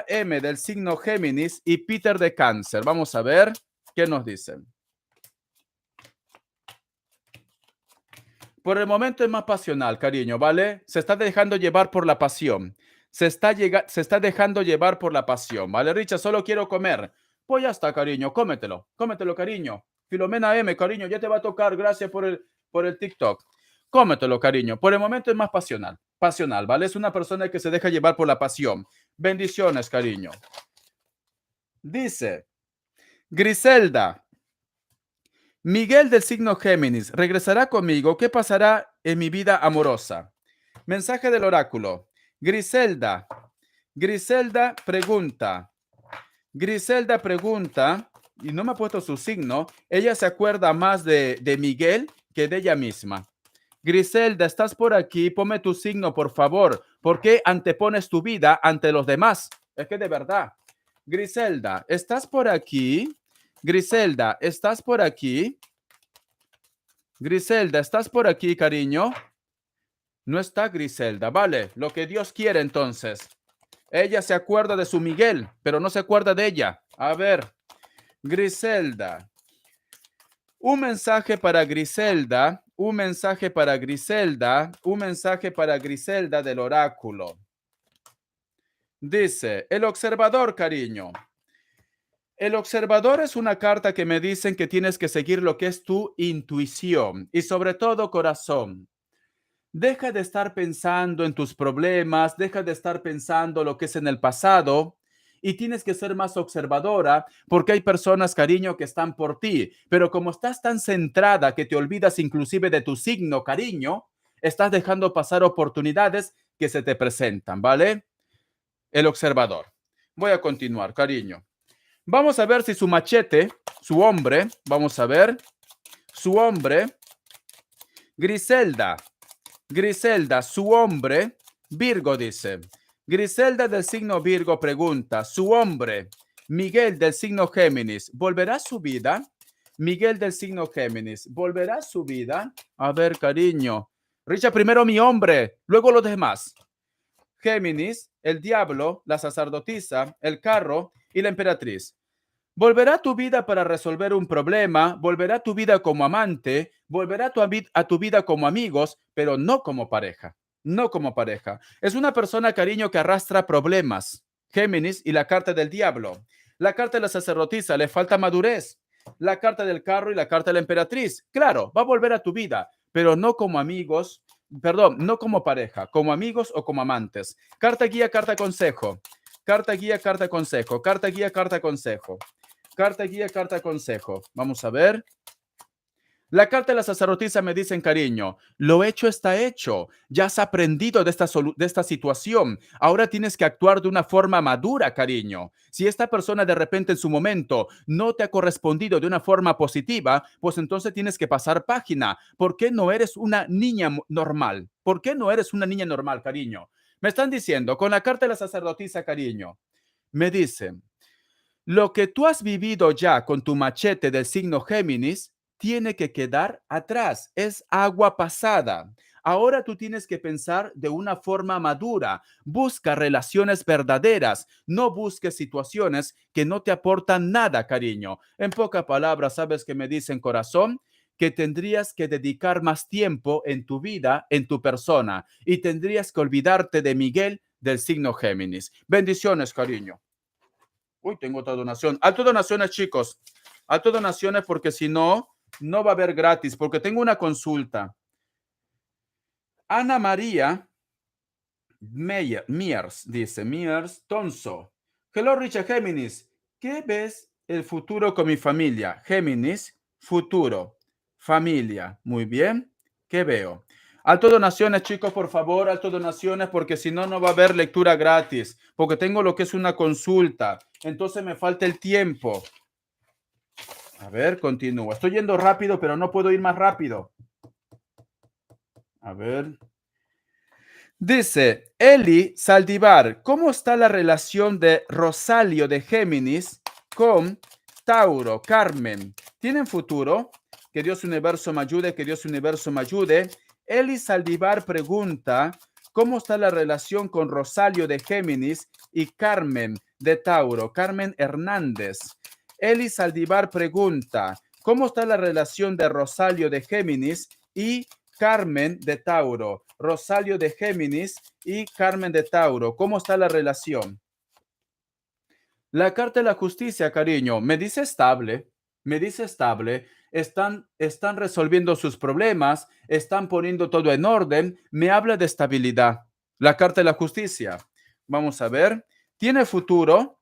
A: M del signo Géminis y Peter de Cáncer. Vamos a ver qué nos dicen. Por el momento es más pasional, cariño, ¿vale? Se está dejando llevar por la pasión. Se está dejando llevar por la pasión, ¿vale, Richard? Solo quiero comer. Pues ya está, cariño, cómetelo. Cómetelo, cariño. Filomena M, cariño, ya te va a tocar. Gracias por el TikTok. Cómetelo, cariño. Por el momento es más pasional. Pasional, ¿vale? Es una persona que se deja llevar por la pasión. Bendiciones, cariño. Dice Griselda. Miguel del signo Géminis regresará conmigo. ¿Qué pasará en mi vida amorosa? Mensaje del oráculo. Griselda. Griselda pregunta. Griselda pregunta, y no me ha puesto su signo. Ella se acuerda más de Miguel que de ella misma. Griselda, ¿estás por aquí? Ponme tu signo, por favor. ¿Por qué antepones tu vida ante los demás? Es que de verdad. Griselda, ¿estás por aquí? Griselda, ¿estás por aquí? Griselda, ¿estás por aquí, cariño? No está Griselda. Vale, lo que Dios quiere entonces. Ella se acuerda de su Miguel, pero no se acuerda de ella. A ver, Griselda. Un mensaje para Griselda, un mensaje para Griselda, un mensaje para Griselda del oráculo. Dice, el observador, cariño. El observador es una carta que me dicen que tienes que seguir lo que es tu intuición y sobre todo corazón. Deja de estar pensando en tus problemas, deja de estar pensando lo que es en el pasado y tienes que ser más observadora porque hay personas, cariño, que están por ti, pero como estás tan centrada que te olvidas inclusive de tu signo, cariño, estás dejando pasar oportunidades que se te presentan, ¿vale? El observador. Voy a continuar, cariño. Vamos a ver si su machete, su hombre, vamos a ver, su hombre, Griselda. Griselda, su hombre, Virgo dice. Griselda del signo Virgo pregunta, su hombre, Miguel del signo Géminis, ¿volverá a su vida? Miguel del signo Géminis, ¿volverá a su vida? A ver, cariño. Richard, primero mi hombre, luego los demás. Géminis, el diablo, la sacerdotisa, el carro y la emperatriz. Volverá a tu vida para resolver un problema, volverá a tu vida como amante, volverá a tu vida como amigos, pero no como pareja. No como pareja. Es una persona, cariño, que arrastra problemas. Géminis y la carta del diablo. La carta de la sacerdotisa, le falta madurez. La carta del carro y la carta de la emperatriz. Claro, va a volver a tu vida, pero no como amigos, perdón, no como pareja, como amigos o como amantes. Carta guía, carta consejo. Carta guía, carta consejo. Carta guía, carta consejo. Carta guía, carta consejo. Vamos a ver. La carta de la sacerdotisa me dice, cariño, lo hecho está hecho. Ya has aprendido de esta situación. Ahora tienes que actuar de una forma madura, cariño. Si esta persona de repente en su momento no te ha correspondido de una forma positiva, pues entonces tienes que pasar página. ¿Por qué no eres una niña normal? ¿Por qué no eres una niña normal, cariño? Me están diciendo, con la carta de la sacerdotisa, cariño, me dicen, lo que tú has vivido ya con tu machete del signo Géminis tiene que quedar atrás. Es agua pasada. Ahora tú tienes que pensar de una forma madura. Busca relaciones verdaderas. No busques situaciones que no te aportan nada, cariño. En pocas palabras, ¿sabes qué me dicen, corazón? Que tendrías que dedicar más tiempo en tu vida, en tu persona. Y tendrías que olvidarte de Miguel del signo Géminis. Bendiciones, cariño. Uy, tengo otra donación. Alto donaciones, chicos. Alto donaciones porque si no, no va a haber gratis. Porque tengo una consulta. Ana María Miers dice, Miers Tonso. Hello, Richard Géminis. ¿Qué ves el futuro con mi familia? Géminis, futuro, familia. Muy bien. ¿Qué veo? Alto donaciones, chicos, por favor, alto donaciones, porque si no, no va a haber lectura gratis, porque tengo lo que es una consulta, entonces me falta el tiempo. A ver, continúo. Estoy yendo rápido, pero no puedo ir más rápido. A ver. Dice Eli Saldivar, ¿cómo está la relación de Rosalio de Géminis con Tauro, Carmen? ¿Tienen futuro? Que Dios universo me ayude, que Dios universo me ayude. Eli Saldivar pregunta, ¿cómo está la relación con Rosario de Géminis y Carmen de Tauro? Carmen Hernández. Eli Saldivar pregunta, ¿cómo está la relación de Rosario de Géminis y Carmen de Tauro? Rosario de Géminis y Carmen de Tauro, ¿cómo está la relación? La carta de la justicia, cariño, me dice estable, están resolviendo sus problemas, están poniendo todo en orden, me habla de estabilidad. La carta de la justicia, vamos a ver, ¿tiene futuro?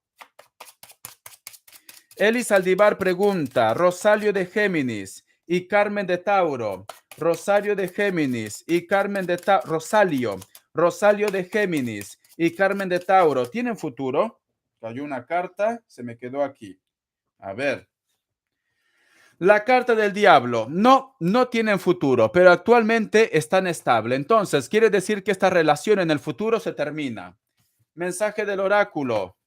A: Eli Saldivar pregunta, Rosario de Géminis y Carmen de Tauro, Rosario de Géminis y Carmen de Tauro, Rosario de Géminis y Carmen de Tauro, ¿tienen futuro? Cayó una carta, se me quedó aquí. A ver. La carta del diablo. No tienen futuro, pero actualmente están estable. Entonces, quiere decir que esta relación en el futuro se termina. Mensaje del oráculo.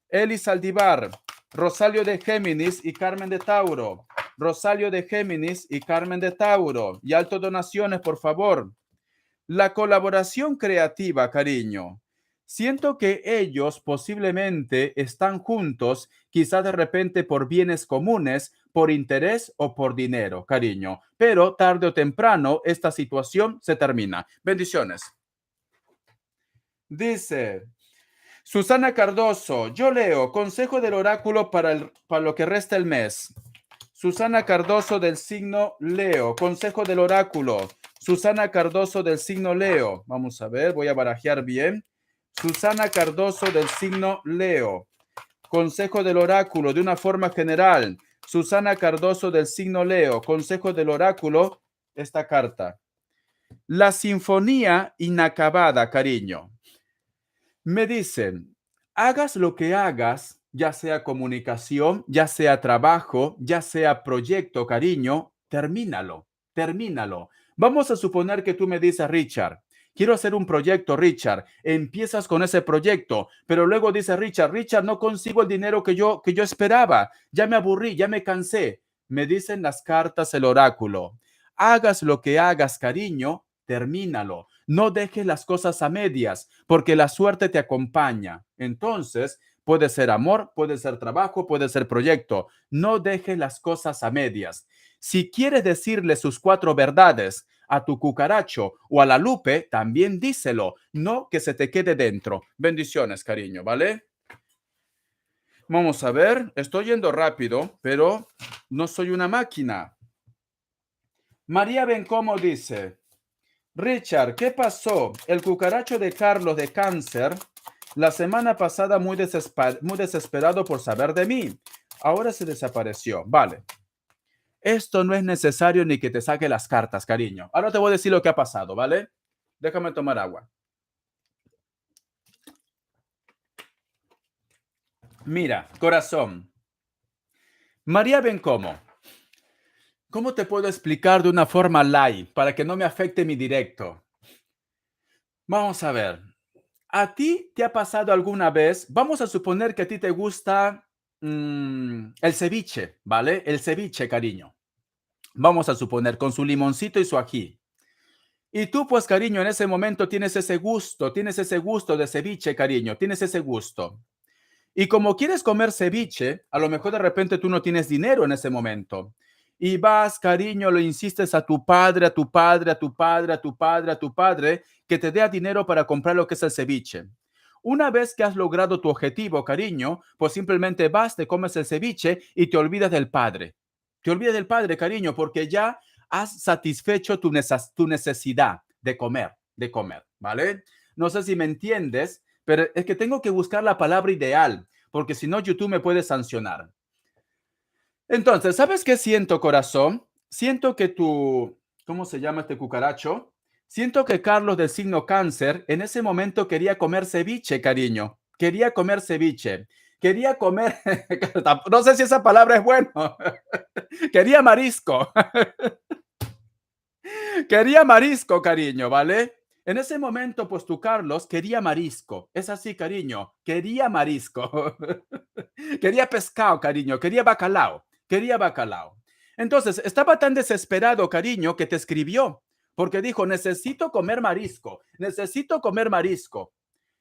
A: Eli Saldivar, Rosario de Géminis y Carmen de Tauro. Rosario de Géminis y Carmen de Tauro. Y alto donaciones, por favor. La colaboración creativa, cariño. Siento que ellos posiblemente están juntos, quizá de repente por bienes comunes, por interés o por dinero, cariño. Pero tarde o temprano esta situación se termina. Bendiciones. Dice Susana Cardoso, yo leo consejo del oráculo para lo que resta el mes. Susana Cardoso del signo Leo, consejo del oráculo. Susana Cardoso del signo Leo. Vamos a ver, voy a barajear bien. Susana Cardoso del signo Leo. Consejo del oráculo de una forma general. Susana Cardoso del signo Leo. Consejo del oráculo. Esta carta. La sinfonía inacabada, cariño. Me dicen, hagas lo que hagas, ya sea comunicación, ya sea trabajo, ya sea proyecto, cariño, termínalo. Vamos a suponer que tú me dices, Richard, quiero hacer un proyecto, Richard. Empiezas con ese proyecto, pero luego dice Richard, no consigo el dinero que yo esperaba. Ya me aburrí, ya me cansé. Me dicen las cartas, el oráculo. Hagas lo que hagas, cariño, termínalo. No dejes las cosas a medias, porque la suerte te acompaña. Entonces, puede ser amor, puede ser trabajo, puede ser proyecto. No dejes las cosas a medias. Si quieres decirle sus 4 verdades a tu cucaracho o a la Lupe, también díselo. No que se te quede dentro. Bendiciones, cariño, ¿vale? Vamos a ver. Estoy yendo rápido, pero no soy una máquina. María Bencomo dice, Richard, ¿qué pasó? El cucaracho de Carlos de Cáncer la semana pasada muy desesperado por saber de mí. Ahora se desapareció. Vale. Esto no es necesario ni que te saque las cartas, cariño. Ahora te voy a decir lo que ha pasado, ¿vale? Déjame tomar agua. Mira, corazón. María Bencomo, ¿cómo te puedo explicar de una forma light para que no me afecte mi directo? Vamos a ver. ¿A ti te ha pasado alguna vez? Vamos a suponer que a ti te gusta el ceviche, ¿vale? El ceviche, cariño. Vamos a suponer con su limoncito y su ají. Y tú, pues, cariño, en ese momento tienes ese gusto de ceviche, cariño, tienes ese gusto. Y como quieres comer ceviche, a lo mejor de repente tú no tienes dinero en ese momento. Y vas, cariño, lo insistes a tu padre, a tu padre, a tu padre, a tu padre, a tu padre, que te dé dinero para comprar lo que es el ceviche. Una vez que has logrado tu objetivo, cariño, pues simplemente vas, te comes el ceviche y te olvidas del padre. Te olvidas del padre, cariño, porque ya has satisfecho tu necesidad de comer, ¿vale? No sé si me entiendes, pero es que tengo que buscar la palabra ideal, porque si no, YouTube me puede sancionar. Entonces, ¿sabes qué siento, corazón? Siento que ¿cómo se llama este cucaracho? Siento que Carlos del signo cáncer en ese momento quería comer ceviche, cariño. Quería comer ceviche. Quería comer, no sé si esa palabra es buena. Quería marisco. Quería marisco, cariño, ¿vale? En ese momento, pues tú, Carlos, quería marisco. Es así, cariño. Quería marisco. Quería pescado, cariño. Quería bacalao. Quería bacalao. Entonces, estaba tan desesperado, cariño, que te escribió. porque dijo, necesito comer marisco, necesito comer marisco.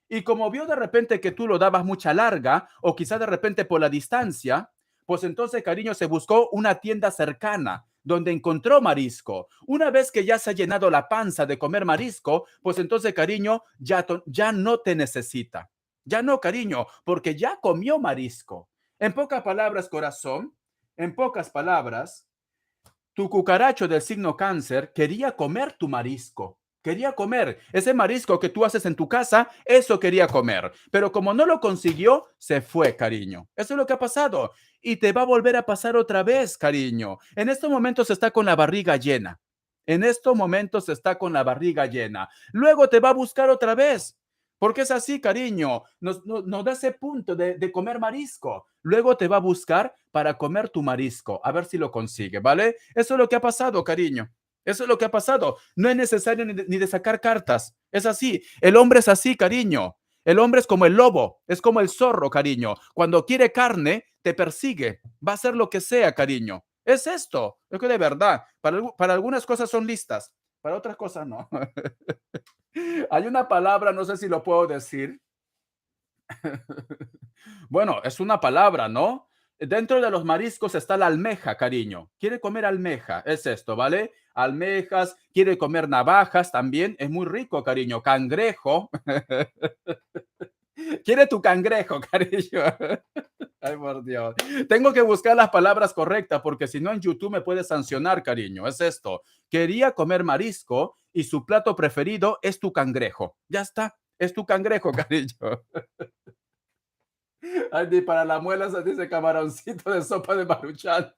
A: Y como vio de repente que tú lo dabas mucha larga, o quizás de repente por la distancia, pues entonces, cariño, se buscó una tienda cercana donde encontró marisco. Una vez que ya se ha llenado la panza de comer marisco, pues entonces, cariño, ya no te necesita. Ya no, cariño, porque ya comió marisco. En pocas palabras, corazón, en pocas palabras, tu cucaracho del signo cáncer quería comer tu marisco. Quería comer ese marisco que tú haces en tu casa, eso quería comer. Pero como no lo consiguió, se fue, cariño. Eso es lo que ha pasado. Y te va a volver a pasar otra vez, cariño. En estos momentos está con la barriga llena. En estos momentos está con la barriga llena. Luego te va a buscar otra vez. Porque es así, cariño. Nos da ese punto de comer marisco. Luego te va a buscar para comer tu marisco. A ver si lo consigue, ¿vale? Eso es lo que ha pasado, cariño. Eso es lo que ha pasado. No es necesario ni de sacar cartas. Es así. El hombre es así, cariño. El hombre es como el lobo, es como el zorro, cariño. Cuando quiere carne, te persigue. Va a hacer lo que sea, cariño. Es esto. Es que de verdad, para algunas cosas son listas, para otras cosas no. Hay una palabra, no sé si lo puedo decir. Bueno, es una palabra, ¿no? Dentro de los mariscos está la almeja, cariño. Quiere comer almeja, es esto, ¿vale? Almejas, quiere comer navajas también, es muy rico, cariño. Cangrejo, quiere tu cangrejo, cariño. Ay, por Dios. Tengo que buscar las palabras correctas porque si no en YouTube me puede sancionar, cariño. Es esto. Quería comer marisco y su plato preferido es tu cangrejo. Ya está, es tu cangrejo, cariño. Ay, ni para la muela se dice camaroncito de sopa de maruchan.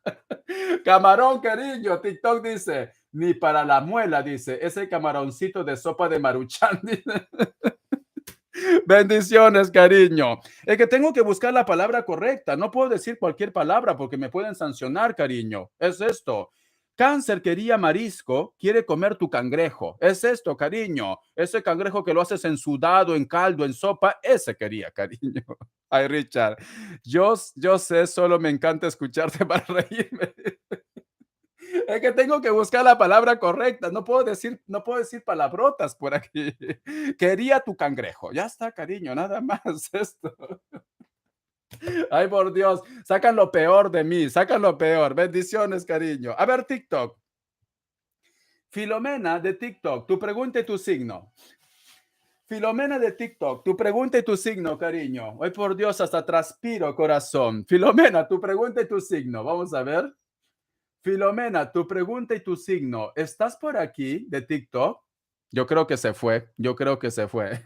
A: Camarón, cariño. TikTok dice, ni para la muela, dice, ese camaroncito de sopa de maruchan. Dice. Bendiciones, cariño. Es que tengo que buscar la palabra correcta. No puedo decir cualquier palabra porque me pueden sancionar, cariño. Es esto. Cáncer quería marisco, quiere comer tu cangrejo. Es esto, cariño. Ese cangrejo que lo haces en sudado, en caldo, en sopa, ese quería, cariño. Ay, Richard, yo sé, solo me encanta escucharte para reírme. Es que tengo que buscar la palabra correcta. No puedo decir palabrotas por aquí. Quería tu cangrejo. Ya está, cariño, nada más esto. Ay, por Dios, sacan lo peor de mí, sacan lo peor. Bendiciones, cariño. A ver, TikTok. Filomena de TikTok, tu pregunta y tu signo. Filomena de TikTok, tu pregunta y tu signo, cariño. Ay, por Dios, hasta transpiro, corazón. Filomena, tu pregunta y tu signo. Vamos a ver. Filomena, tu pregunta y tu signo. ¿Estás por aquí de TikTok? Yo creo que se fue. Yo creo que se fue.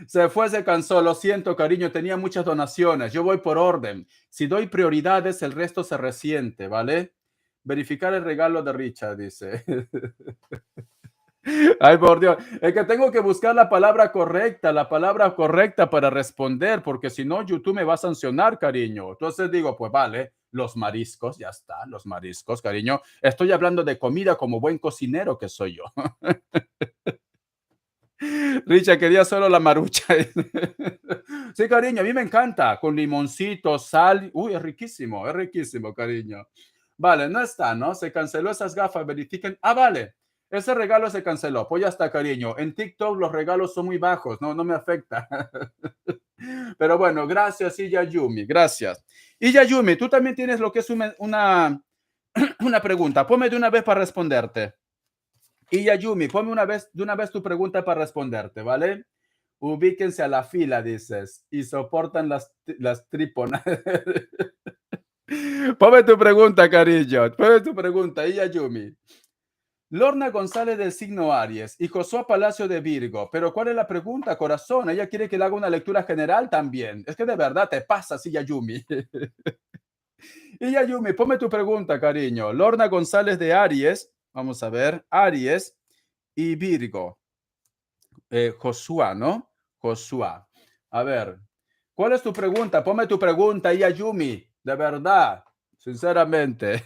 A: Se fue, se cansó. Lo siento, cariño. Tenía muchas donaciones. Yo voy por orden. Si doy prioridades, el resto se resiente, ¿vale? Verificar el regalo de Richard, dice. Ay, por Dios. Es que tengo que buscar la palabra correcta para responder, porque si no, YouTube me va a sancionar, cariño. Entonces digo, pues vale, los mariscos, ya está, los mariscos, cariño. Estoy hablando de comida como buen cocinero que soy yo. Richa, quería solo la marucha. Sí, cariño, a mí me encanta, con limoncito, sal. Uy, es riquísimo, cariño. Vale, no está, ¿no? Se canceló esas gafas, verifiquen. Ah, vale, ese regalo se canceló. Pues ya está, cariño. En TikTok los regalos son muy bajos, no me afecta. Pero bueno, gracias, Iyayumi, gracias. Iyayumi, tú también tienes lo que es una pregunta. Ponme de una vez para responderte. Y Yayumi, ponme de una vez tu pregunta para responderte, ¿vale? Ubíquense a la fila, dices, y soportan las tríponas. Ponme tu pregunta, cariño. Ponme tu pregunta, y Yayumi. Lorna González del signo Aries y Josué Palacio de Virgo. Pero ¿cuál es la pregunta, corazón? Ella quiere que le haga una lectura general también. Es que de verdad te pasa, sí, Yayumi. Y Yayumi, ponme tu pregunta, cariño. Lorna González de Aries. Vamos a ver. Aries y Virgo. Josué, ¿no? Josué. A ver, ¿cuál es tu pregunta? Ponme tu pregunta, Yayumi, de verdad, sinceramente.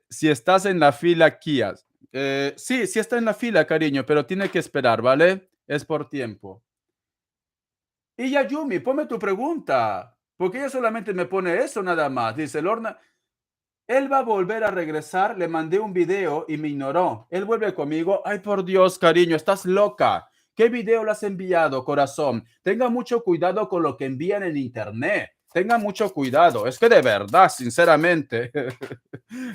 A: Si estás en la fila, Kia. Sí, sí está en la fila, cariño, pero tiene que esperar, ¿vale? Es por tiempo. Y Yayumi, ponme tu pregunta, porque ella solamente me pone eso nada más. Dice Lorna. Él va a volver a regresar, le mandé un video y me ignoró. Él vuelve conmigo. Ay, por Dios, cariño, estás loca. ¿Qué video le has enviado, corazón? Tenga mucho cuidado con lo que envían en internet. Tenga mucho cuidado. Es que de verdad, sinceramente,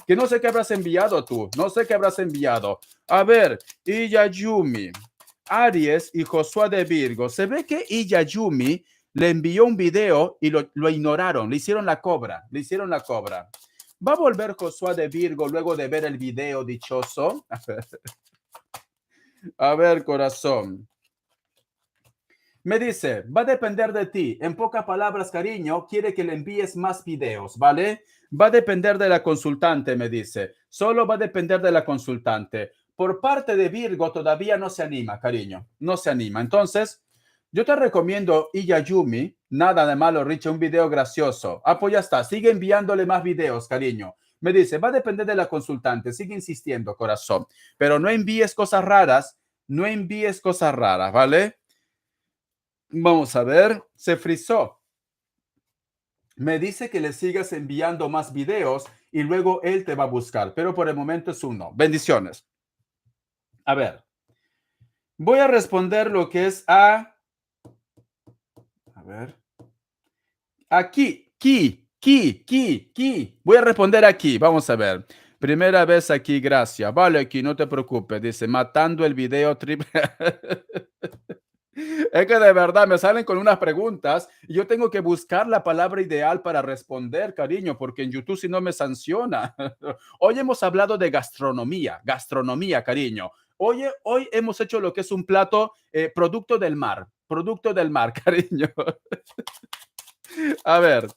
A: que no sé qué habrás enviado tú. No sé qué habrás enviado. A ver, Iyayumi, Aries y Josué de Virgo. Se ve que Iyayumi le envió un video y lo ignoraron. Le hicieron la cobra. Le hicieron la cobra. ¿Va a volver Josué de Virgo luego de ver el video dichoso? A ver, corazón. Me dice, va a depender de ti. En pocas palabras, cariño, quiere que le envíes más videos, ¿vale? Va a depender de la consultante, me dice. Solo va a depender de la consultante. Por parte de Virgo todavía no se anima, cariño. No se anima. Entonces, yo te recomiendo Iyayumi. Nada de malo, Rich, un video gracioso. Ah, pues ya está. Sigue enviándole más videos, cariño. Me dice, va a depender de la consultante. Sigue insistiendo, corazón. Pero no envíes cosas raras. No envíes cosas raras, ¿vale? Vamos a ver, se frizó. Me dice que le sigas enviando más videos y luego él te va a buscar, pero por el momento es uno. Bendiciones. A ver, voy a responder lo que es a ver, aquí, aquí. Voy a responder aquí, vamos a ver. Primera vez aquí, gracias. Vale, aquí, no te preocupes. Dice, matando el video triple. Es que de verdad me salen con unas preguntas y yo tengo que buscar la palabra ideal para responder, cariño, porque en YouTube si no me sanciona. Hoy hemos hablado de gastronomía, cariño. Hoy hemos hecho lo que es un plato producto del mar, cariño. A ver,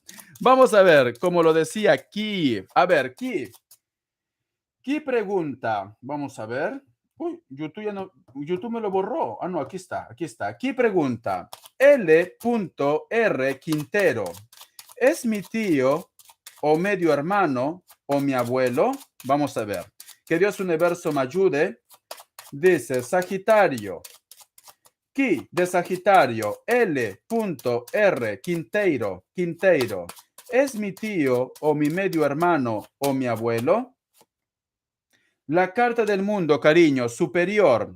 A: vamos a ver, como lo decía aquí. A ver, ¿qué pregunta? Vamos a ver. Uy, YouTube, ya no, YouTube me lo borró. Ah, no, aquí está, aquí está. Aquí pregunta. L.R. Quintero. ¿Es mi tío o medio hermano o mi abuelo? Vamos a ver. Que Dios universo me ayude. Dice Sagitario. Qui de Sagitario. L.R. Quinteiro. ¿Es mi tío o mi medio hermano o mi abuelo? La carta del mundo, cariño, superior.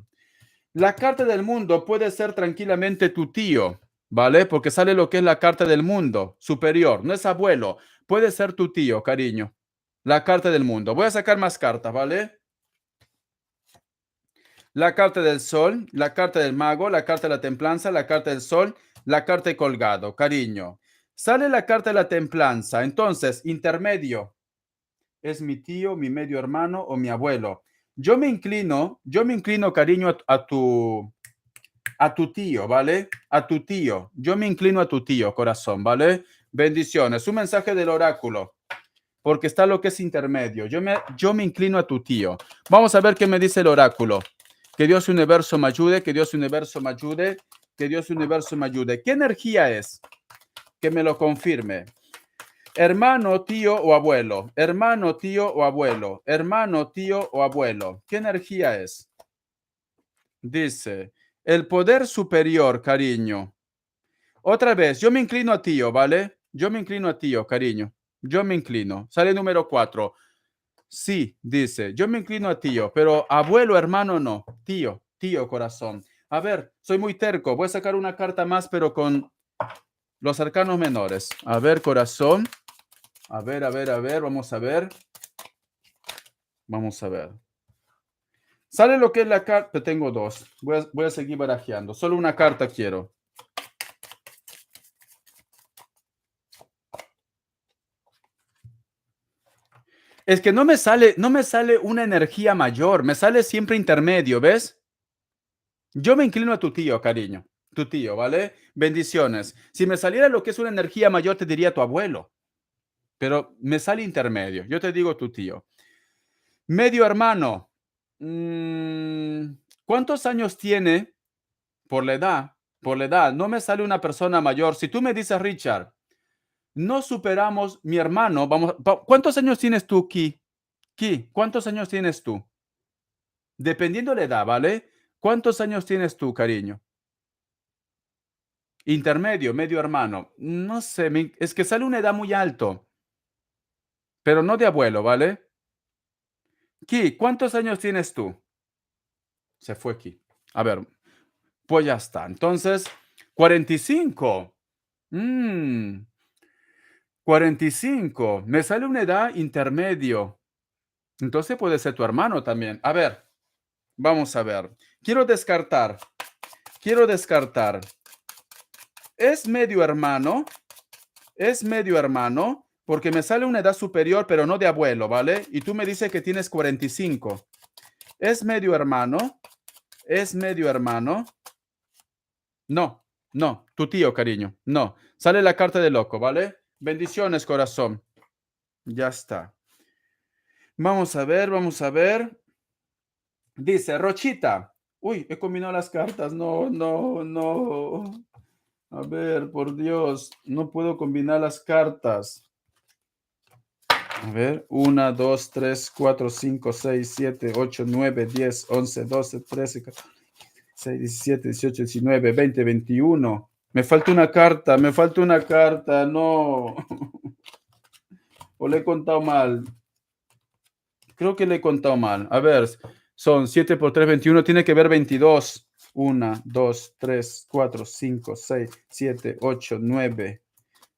A: La carta del mundo puede ser tranquilamente tu tío, ¿vale? Porque sale lo que es la carta del mundo, superior, no es abuelo, puede ser tu tío, cariño. La carta del mundo. Voy a sacar más cartas, ¿vale? La carta del sol, la carta del mago, la carta de la templanza, la carta del sol, la carta de colgado, cariño. Sale la carta de la templanza, entonces, intermedio. ¿Es mi tío, mi medio hermano o mi abuelo? Yo me inclino, cariño, a tu tío, ¿vale? A tu tío. Yo me inclino a tu tío, corazón, ¿vale? Bendiciones. Un mensaje del oráculo, porque está lo que es intermedio. Yo me inclino a tu tío. Vamos a ver qué me dice el oráculo. Que Dios universo me ayude, que Dios universo me ayude, que Dios universo me ayude. ¿Qué energía es? Que me lo confirme. Hermano, tío o abuelo. Hermano, tío o abuelo. Hermano, tío o abuelo. ¿Qué energía es? Dice, el poder superior, cariño. Otra vez, yo me inclino a tío, ¿vale? Yo me inclino a tío, cariño. Yo me inclino. Sale número 4. Sí, dice, yo me inclino a tío, pero abuelo, hermano, no. Tío, corazón. A ver, soy muy terco. Voy a sacar una carta más, pero con los arcanos menores. A ver, corazón. A ver, vamos a ver. Vamos a ver. Sale lo que es la carta. Tengo dos. Voy a seguir barajeando. Solo una carta quiero. Es que no me sale una energía mayor. Me sale siempre intermedio, ¿ves? Yo me inclino a tu tío, cariño. Tu tío, ¿vale? Bendiciones. Si me saliera lo que es una energía mayor, te diría tu abuelo. Pero me sale intermedio. Yo te digo tu tío. Medio hermano. Mm, ¿Cuántos años tiene? Por la edad, por la edad, no me sale una persona mayor. Si tú me dices, Richard, no superamos mi hermano, ¿cuántos años tienes tú, Ki, ¿cuántos años tienes tú? Dependiendo de la edad, ¿vale? ¿Cuántos años tienes tú, cariño? Intermedio, medio hermano. No sé, es que sale una edad muy alto, pero no de abuelo, ¿vale? Ki, ¿cuántos años tienes tú? Se fue Ki. A ver, pues ya está. Entonces, 45. Mm, 45. Me sale una edad intermedio. Entonces puede ser tu hermano también. A ver, vamos a ver. Quiero descartar. Quiero descartar. Es medio hermano. Es medio hermano. Porque me sale una edad superior, pero no de abuelo, ¿vale? Y tú me dices que tienes 45. Es medio hermano. Es medio hermano. No, no. Tu tío, cariño. No. Sale la carta de loco, ¿vale? Bendiciones, corazón. Ya está. Vamos a ver, vamos a ver. Dice Rochita. Uy, he combinado las cartas. No, no, no. A ver, por Dios, no puedo combinar las cartas. A ver, 1, 2, 3, 4, 5, 6, 7, 8, 9, 10, 11, 12, 13, 14, 16, 17, 18, 19, 20, 21. Me falta una carta, me falta una carta. No. O le he contado mal. Creo que le he contado mal. A ver, son 7 por 3, 21. Tiene que ver 22. 1, 2, 3, 4, 5, 6, 7, 8, 9,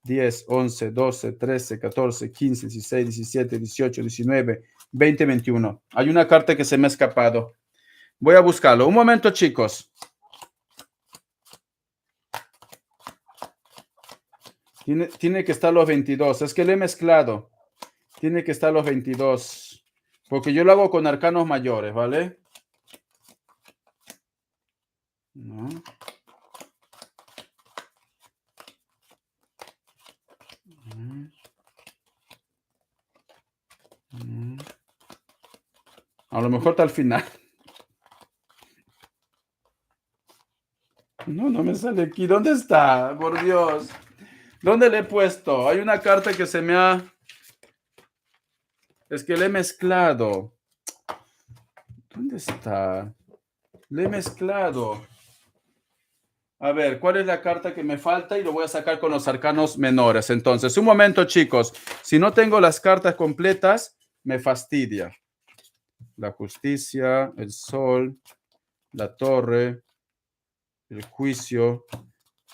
A: 10, 11, 12, 13, 14, 15, 16, 17, 18, 19, 20, 21. Hay una carta que se me ha escapado. Voy a buscarlo. Un momento, chicos. Tiene que estar los 22. Es que le he mezclado. Tiene que estar los 22. Porque yo lo hago con arcanos mayores, ¿vale? No. A lo mejor está al final. No, no me sale aquí. ¿Dónde está? Por Dios. ¿Dónde le he puesto? Hay una carta que se me ha... Es que le he mezclado. ¿Dónde está? Le he mezclado. A ver, ¿cuál es la carta que me falta? Y lo voy a sacar con los arcanos menores. Entonces, un momento, chicos. Si no tengo las cartas completas, me fastidia. La justicia, el sol, la torre, el juicio,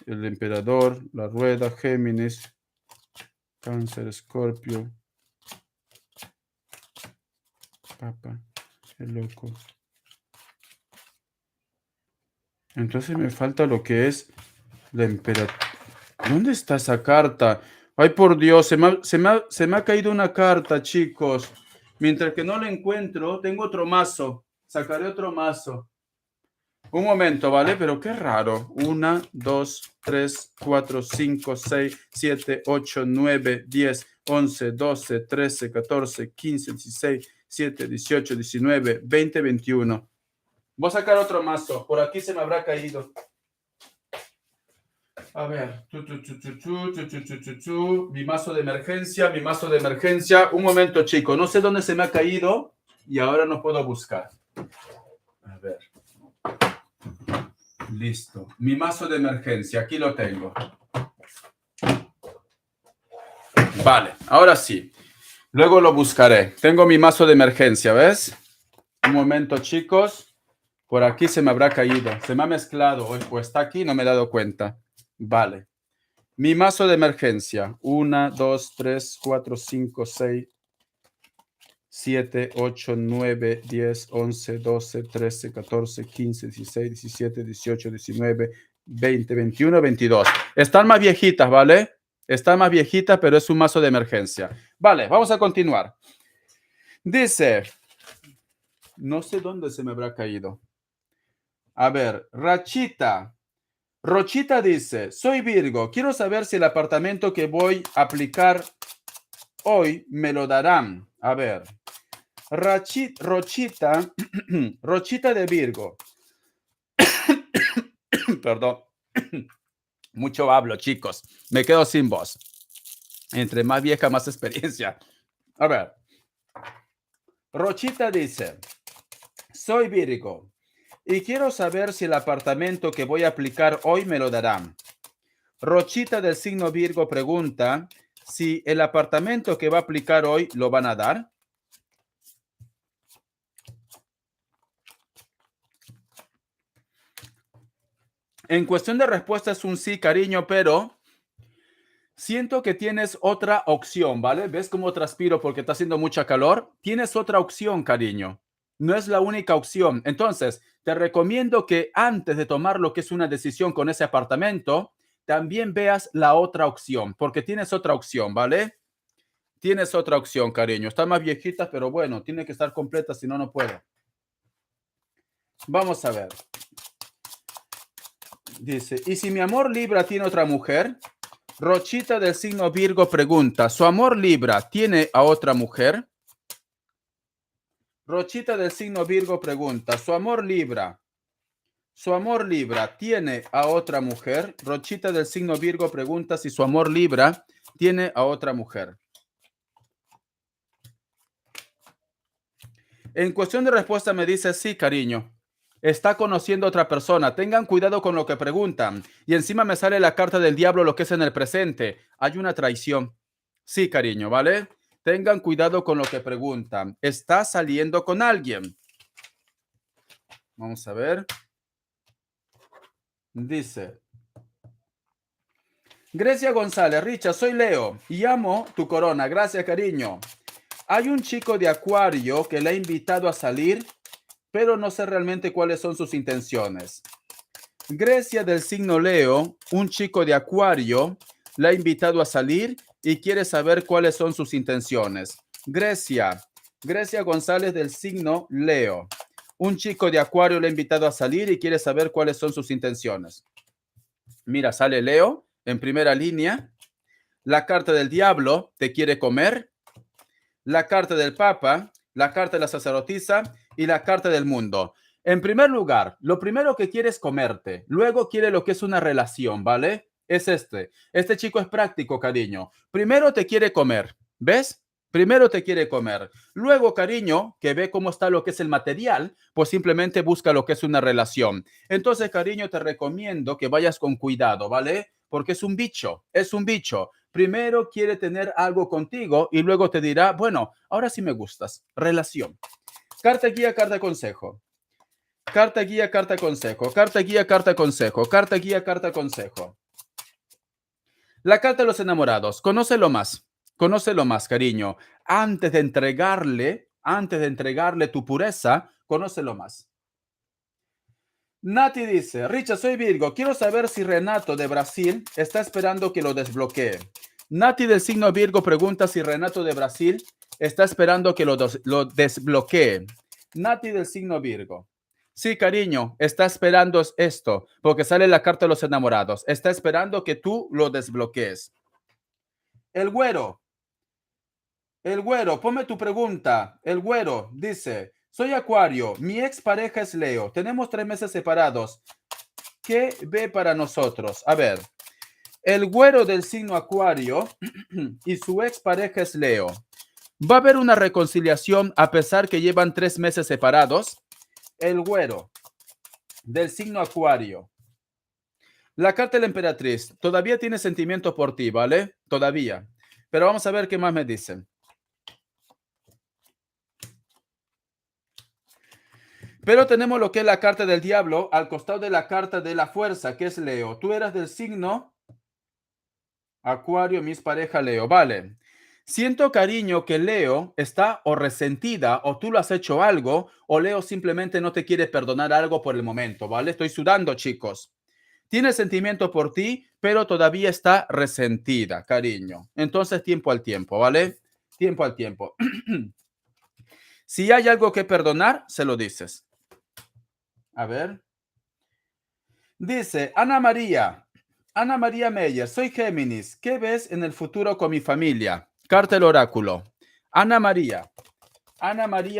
A: el emperador, la rueda, Géminis, Cáncer, Escorpio, Papa, el loco. Entonces me falta lo que es la emperatriz. ¿Dónde está esa carta? Ay, por Dios, se me ha caído una carta, chicos. Mientras que no la encuentro, tengo otro mazo. Sacaré otro mazo. Un momento, ¿vale? Pero qué raro. 1, 2, 3, 4, 5, 6, 7, 8, 9, 10, 11, 12, 13, 14, 15, 16, 17, 18, 19, 20, 21. Voy a sacar otro mazo. Por aquí se me habrá caído. A ver. Mi mazo de emergencia, mi mazo de emergencia. Un momento, chico. No sé dónde se me ha caído y ahora no puedo buscar. A ver. Listo. Mi mazo de emergencia. Aquí lo tengo. Vale. Ahora sí. Luego lo buscaré. Tengo mi mazo de emergencia, ¿ves? Un momento, chicos. Por aquí se me habrá caído. Se me ha mezclado. O está aquí, no me he dado cuenta. Vale. Mi mazo de emergencia. 1, 2, 3, 4, 5, 6, 7, 8, 9, 10, 11, 12, 13, 14, 15, 16, 17, 18, 19, 20, 21, 22. Están más viejitas, ¿vale? Están más viejitas, pero es un mazo de emergencia. Vale, vamos a continuar. Dice, no sé dónde se me habrá caído. A ver, Rachita. Rochita dice, soy Virgo, quiero saber si el apartamento que voy a aplicar hoy me lo darán. A ver, Rochita, Rochita de Virgo. Perdón, mucho hablo, chicos. Me quedo sin voz. Entre más vieja, más experiencia. A ver, Rochita dice, soy Virgo y quiero saber si el apartamento que voy a aplicar hoy me lo darán. Rochita del signo Virgo pregunta si el apartamento que va a aplicar hoy lo van a dar. En cuestión de respuesta es un sí, cariño, pero siento que tienes otra opción, ¿vale? ¿Ves cómo transpiro porque está haciendo mucha calor? Tienes otra opción, cariño. No es la única opción. Entonces, te recomiendo que antes de tomar lo que es una decisión con ese apartamento, también veas la otra opción, porque tienes otra opción, ¿vale? Tienes otra opción, cariño. Está más viejita, pero bueno, tiene que estar completa, si no, no puedo. Vamos a ver. Dice, ¿y si mi amor Libra tiene otra mujer? Rochita del signo Virgo pregunta, ¿su amor Libra tiene a otra mujer? Rochita del signo Virgo pregunta, ¿su amor Libra tiene a otra mujer? Rochita del signo Virgo pregunta si su amor Libra tiene a otra mujer. En cuestión de respuesta me dice, sí, cariño. Está conociendo a otra persona. Tengan cuidado con lo que preguntan. Y encima me sale la carta del diablo, lo que es en el presente. Hay una traición. Sí, cariño, ¿vale? Tengan cuidado con lo que preguntan. ¿Está saliendo con alguien? Vamos a ver. Dice, Grecia González, Richa, soy Leo y amo tu corona. Gracias, cariño. Hay un chico de Acuario que le ha invitado a salir, pero no sé realmente cuáles son sus intenciones. Grecia del signo Leo, un chico de Acuario, la ha invitado a salir y quiere saber cuáles son sus intenciones. Grecia González del signo Leo, un chico de Acuario le ha invitado a salir y quiere saber cuáles son sus intenciones. Mira, sale Leo en primera línea. La carta del diablo te quiere comer. La carta del Papa, la carta de la sacerdotisa y la carta del mundo. En primer lugar, lo primero que quiere es comerte. Luego quiere lo que es una relación, ¿vale? Es este. Este chico es práctico, cariño. Primero te quiere comer, ¿ves? Primero te quiere comer. Luego, cariño, que ve cómo está lo que es el material, pues simplemente busca lo que es una relación. Entonces, cariño, te recomiendo que vayas con cuidado, ¿vale? Porque es un bicho, es un bicho. Primero quiere tener algo contigo y luego te dirá, bueno, ahora sí me gustas. Relación. Carta guía, carta consejo. Carta guía, carta consejo. Carta guía, carta consejo. Carta guía, carta consejo. La carta de los enamorados. Conócelo más. Conócelo más, cariño. Antes de entregarle tu pureza, conócelo más. Nati dice, Richa, soy Virgo. Quiero saber si Renato de Brasil está esperando que lo desbloquee. Nati del signo Virgo pregunta si Renato de Brasil está esperando que lo desbloquee. Nati del signo Virgo. Sí, cariño, está esperando esto, porque sale la carta de los enamorados. Está esperando que tú lo desbloquees. El güero. El güero, ponme tu pregunta. El güero dice, soy Acuario, mi expareja es Leo, tenemos 3 meses separados. ¿Qué ve para nosotros? A ver, el güero del signo Acuario y su expareja es Leo. ¿Va a haber una reconciliación a pesar que llevan 3 meses separados? El güero del signo Acuario. La carta de la emperatriz. Todavía tiene sentimiento por ti, ¿vale? Todavía. Pero vamos a ver qué más me dicen. Pero tenemos lo que es la carta del diablo al costado de la carta de la fuerza, que es Leo. Tú eras del signo Acuario, mis pareja Leo. Vale. Siento, cariño, que Leo está o resentida o tú lo has hecho algo o Leo simplemente no te quiere perdonar algo por el momento, ¿vale? Estoy sudando, chicos. Tiene sentimiento por ti, pero todavía está resentida, cariño. Entonces, tiempo al tiempo, ¿vale? Tiempo al tiempo. Si hay algo que perdonar, se lo dices. A ver. Dice Ana María Meyer, soy Géminis. ¿Qué ves en el futuro con mi familia? Carta del oráculo. Ana María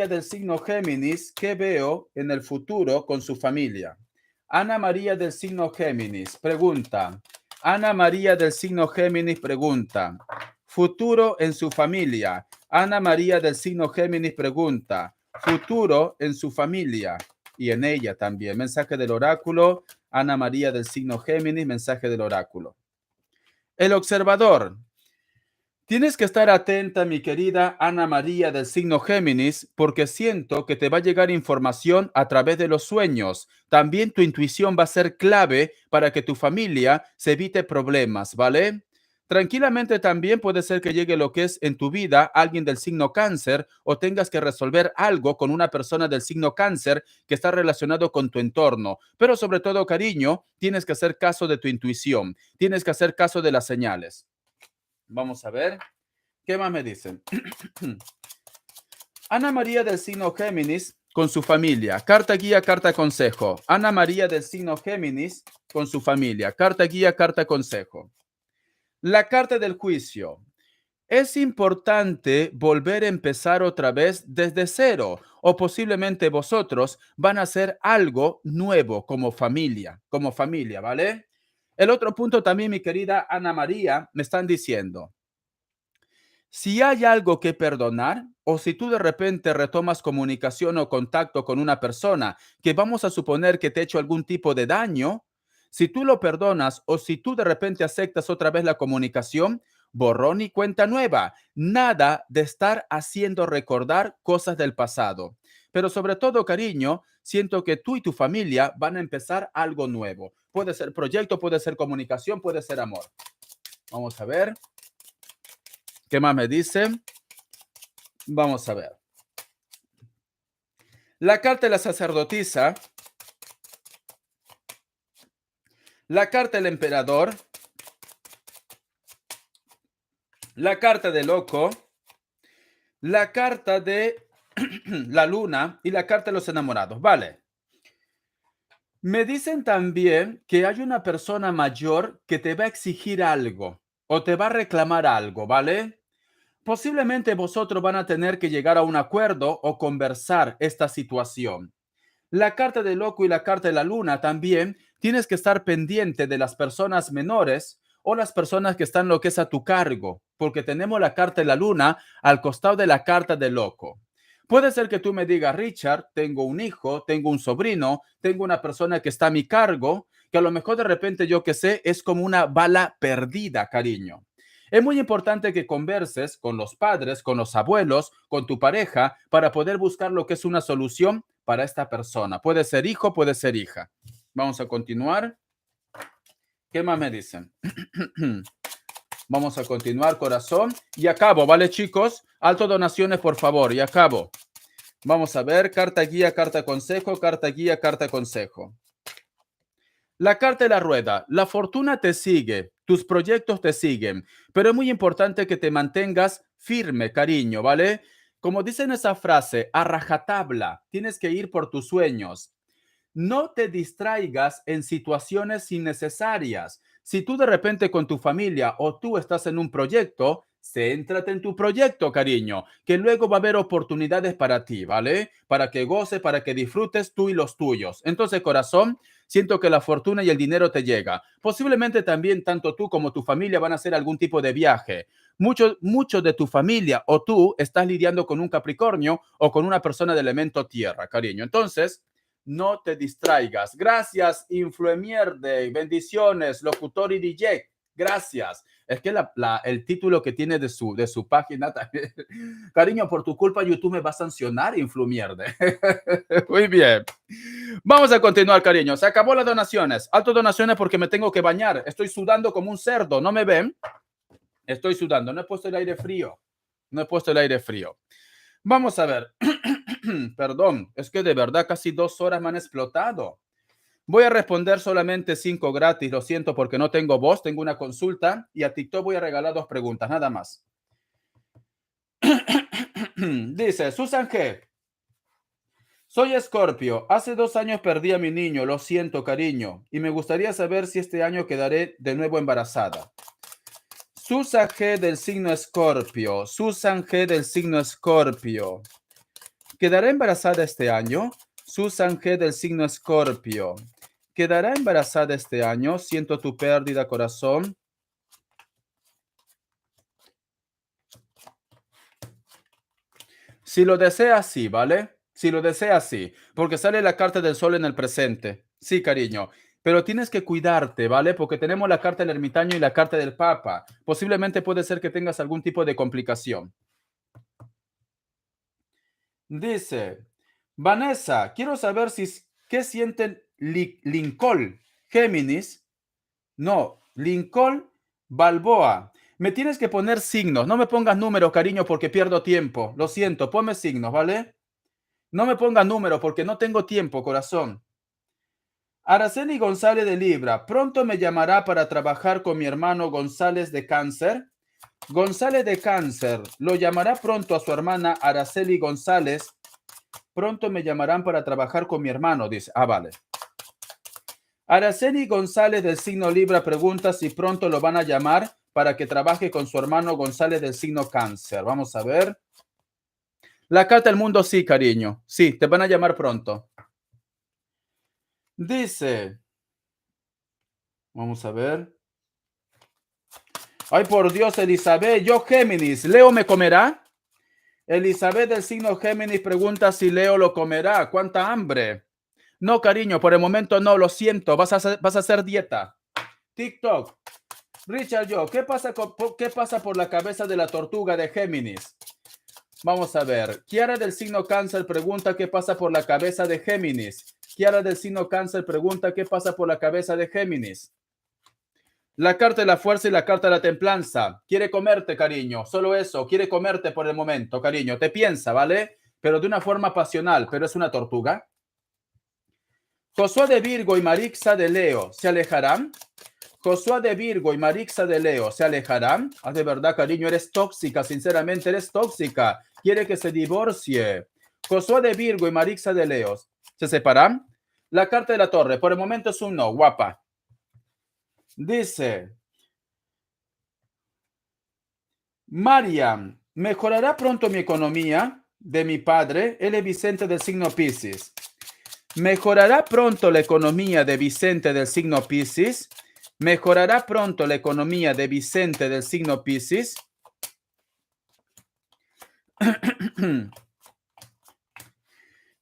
A: del signo Géminis, ¿qué veo en el futuro con su familia? Ana María del signo Géminis, pregunta. Ana María del signo Géminis, pregunta. Futuro en su familia. Ana María del signo Géminis, pregunta. Futuro en su familia y en ella también. Mensaje del oráculo. Ana María del signo Géminis, mensaje del oráculo. El observador. Tienes que estar atenta, mi querida Ana María del signo Géminis, porque siento que te va a llegar información a través de los sueños. También tu intuición va a ser clave para que tu familia se evite problemas, ¿vale? Tranquilamente también puede ser que llegue lo que es en tu vida alguien del signo Cáncer o tengas que resolver algo con una persona del signo Cáncer que está relacionado con tu entorno. Pero sobre todo, cariño, tienes que hacer caso de tu intuición, tienes que hacer caso de las señales. Vamos a ver. ¿Qué más me dicen? Ana María del signo Géminis con su familia. Carta guía, carta consejo. Ana María del signo Géminis con su familia. Carta guía, carta consejo. La carta del juicio. Es importante volver a empezar otra vez desde cero o posiblemente vosotros van a hacer algo nuevo como familia, ¿vale? El otro punto también, mi querida Ana María, me están diciendo, si hay algo que perdonar o si tú de repente retomas comunicación o contacto con una persona que vamos a suponer que te ha hecho algún tipo de daño, si tú lo perdonas o si tú de repente aceptas otra vez la comunicación, borrón y cuenta nueva. Nada de estar haciendo recordar cosas del pasado. Pero sobre todo, cariño, siento que tú y tu familia van a empezar algo nuevo. Puede ser proyecto, puede ser comunicación, puede ser amor. Vamos a ver. ¿Qué más me dicen? Vamos a ver. La carta de la sacerdotisa, la carta del emperador, la carta del loco, la carta de la luna y la carta de los enamorados. Vale. Me dicen también que hay una persona mayor que te va a exigir algo o te va a reclamar algo, ¿vale? Posiblemente vosotros van a tener que llegar a un acuerdo o conversar esta situación. La carta del loco y la carta de la luna también tienes que estar pendiente de las personas menores o las personas que están lo que es a tu cargo, porque tenemos la carta de la luna al costado de la carta del loco. Puede ser que tú me digas, Richard, tengo un hijo, tengo un sobrino, tengo una persona que está a mi cargo, que a lo mejor de repente yo que sé es como una bala perdida, cariño. Es muy importante que converses con los padres, con los abuelos, con tu pareja, para poder buscar lo que es una solución para esta persona. Puede ser hijo, puede ser hija. Vamos a continuar. ¿Qué más me dicen? Vamos a continuar, corazón. Y acabo, ¿vale, chicos? Alto donaciones, por favor. Y acabo. Vamos a ver. Carta guía, carta consejo, carta guía, carta consejo. La carta de la rueda. La fortuna te sigue, tus proyectos te siguen, pero es muy importante que te mantengas firme, cariño, ¿vale? Como dicen esa frase, a rajatabla, tienes que ir por tus sueños. No te distraigas en situaciones innecesarias. Si tú de repente con tu familia o tú estás en un proyecto, céntrate en tu proyecto, cariño, que luego va a haber oportunidades para ti, ¿vale? Para que goces, para que disfrutes tú y los tuyos. Entonces, corazón, siento que la fortuna y el dinero te llega. Posiblemente también tanto tú como tu familia van a hacer algún tipo de viaje. Mucho de tu familia o tú estás lidiando con un Capricornio o con una persona de elemento tierra, cariño. Entonces, no te distraigas. Gracias, Influemierde. Bendiciones, locutor y DJ. Gracias. Es que el título que tiene de su página también. Cariño, por tu culpa YouTube me va a sancionar, Influmierde. Muy bien. Vamos a continuar, cariño. Se acabó las donaciones. Alto donaciones porque me tengo que bañar. Estoy sudando como un cerdo. ¿No me ven? Estoy sudando. No he puesto el aire frío. No he puesto el aire frío. Vamos a ver. Perdón, es que de verdad casi 2 horas me han explotado. Voy a responder solamente 5 gratis, lo siento porque no tengo voz, tengo una consulta y a TikTok voy a regalar 2 preguntas, nada más. Dice Susan G. Soy Escorpio. Hace 2 años perdí a mi niño, lo siento, cariño, y me gustaría saber si este año quedaré de nuevo embarazada. Susan G del signo Escorpio. Susan G del signo Escorpio. ¿Quedará embarazada este año? Susan G del signo Escorpio. ¿Quedará embarazada este año? Siento tu pérdida, corazón. Si lo desea, sí, ¿vale? Si lo desea, sí. Porque sale la carta del sol en el presente. Sí, cariño. pero tienes que cuidarte, ¿vale? Porque tenemos la carta del ermitaño y la carta del papa. Posiblemente puede ser que tengas algún tipo de complicación. Dice, Vanessa, quiero saber qué siente Lincoln Géminis. No, Lincoln Balboa. Me tienes que poner signos. No me pongas números, cariño, porque pierdo tiempo. Lo siento, ponme signos, ¿vale? No me pongas números porque no tengo tiempo, corazón. Araceli González de Libra. Pronto me llamará para trabajar con mi hermano González de Cáncer. González de Cáncer lo llamará pronto a su hermana Araceli González. Pronto me llamarán para trabajar con mi hermano, dice. Ah, vale. Araceli González del signo Libra pregunta si pronto lo van a llamar para que trabaje con su hermano González del signo Cáncer. Vamos a ver. La carta del mundo, sí, cariño. Sí, te van a llamar pronto. Dice. Vamos a ver. Ay, por Dios, Elizabeth, yo Géminis, ¿Leo me comerá? Elizabeth del signo Géminis pregunta si Leo lo comerá. ¿Cuánta hambre? No, cariño, por el momento no, lo siento, vas a hacer dieta. TikTok. Richard, ¿qué pasa por la cabeza de la tortuga de Géminis? Vamos a ver. Kiara del signo Cáncer pregunta qué pasa por la cabeza de Géminis. Kiara del signo Cáncer pregunta qué pasa por la cabeza de Géminis. La carta de la fuerza y la carta de la templanza. Quiere comerte, cariño. Solo eso. Quiere comerte por el momento, cariño. Te piensa, ¿vale? Pero de una forma pasional. Pero es una tortuga. Josué de Virgo y Marixa de Leo se alejarán. Josué de Virgo y Marixa de Leo se alejarán. Ah, de verdad, cariño, eres tóxica. Sinceramente, eres tóxica. Quiere que se divorcie. Josué de Virgo y Marixa de Leo se separan. La carta de la torre. Por el momento es un no, guapa. Dice, Mariam, ¿mejorará pronto mi economía de mi padre? Él es Vicente del signo Piscis. ¿Mejorará pronto la economía de Vicente del signo Piscis? ¿Mejorará pronto la economía de Vicente del signo Piscis?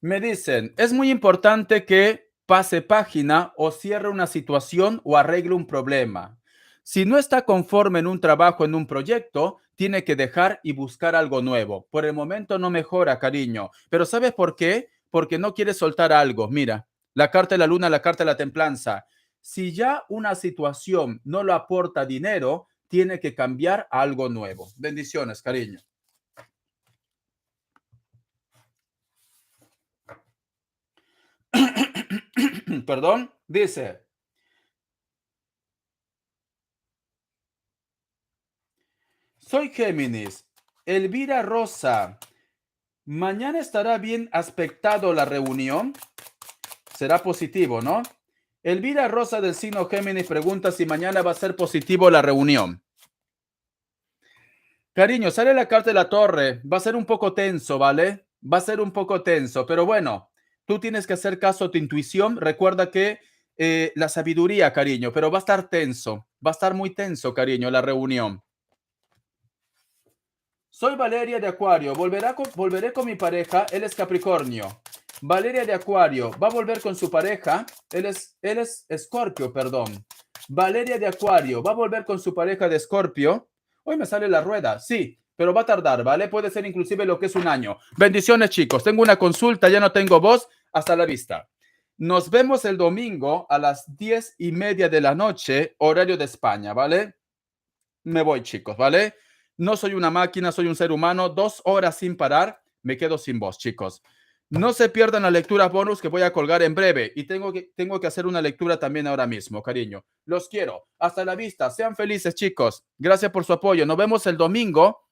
A: Me dicen, es muy importante que pase página o cierre una situación o arregle un problema. Si no está conforme en un trabajo, en un proyecto, tiene que dejar y buscar algo nuevo. Por el momento no mejora, cariño. Pero ¿sabes por qué? Porque no quiere soltar algo. Mira, la carta de la luna, la carta de la templanza. Si ya una situación no lo aporta dinero, tiene que cambiar a algo nuevo. Bendiciones, cariño. Perdón, dice. Soy Géminis. Elvira Rosa. Mañana estará bien aspectado la reunión. Será positivo, ¿no? Elvira Rosa del signo Géminis pregunta si mañana va a ser positivo la reunión. Cariño, sale la carta de la torre. Va a ser un poco tenso, ¿vale? Va a ser un poco tenso, pero bueno, tú tienes que hacer caso a tu intuición. Recuerda que la sabiduría, cariño, pero va a estar tenso. Va a estar muy tenso, cariño, la reunión. Soy Valeria de Acuario. Volveré con mi pareja. Él es Capricornio. Valeria de Acuario va a volver con su pareja. Él es Escorpio, perdón. Valeria de Acuario va a volver con su pareja de Escorpio. Hoy me sale la rueda. Sí, pero va a tardar, ¿vale? Puede ser inclusive lo que es un año. Bendiciones, chicos. Tengo una consulta. Ya no tengo voz. Hasta la vista. Nos vemos el domingo a las 10:30 de la noche, horario de España, ¿vale? Me voy, chicos, ¿vale? No soy una máquina, soy un ser humano. 2 horas sin parar, me quedo sin voz, chicos. No se pierdan las lecturas bonus que voy a colgar en breve. Y tengo que hacer una lectura también ahora mismo, cariño. Los quiero. Hasta la vista. Sean felices, chicos. Gracias por su apoyo. Nos vemos el domingo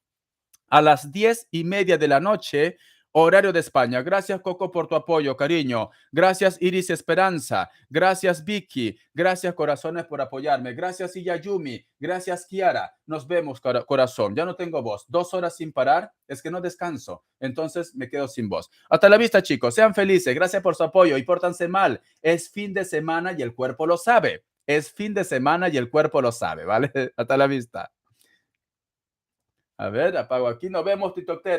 A: a las 10:30 de la noche, horario de España. Gracias, Coco, por tu apoyo, cariño. Gracias, Iris Esperanza. Gracias, Vicky. Gracias, corazones, por apoyarme. Gracias, Iyayumi. Gracias, Kiara. Nos vemos, corazón. Ya no tengo voz. 2 horas sin parar. Es que no descanso. Entonces me quedo sin voz. Hasta la vista, chicos. Sean felices. Gracias por su apoyo y pórtanse mal. Es fin de semana y el cuerpo lo sabe. Es fin de semana y el cuerpo lo sabe, ¿vale? Hasta la vista. A ver, apago aquí. Nos vemos, TikTokeros.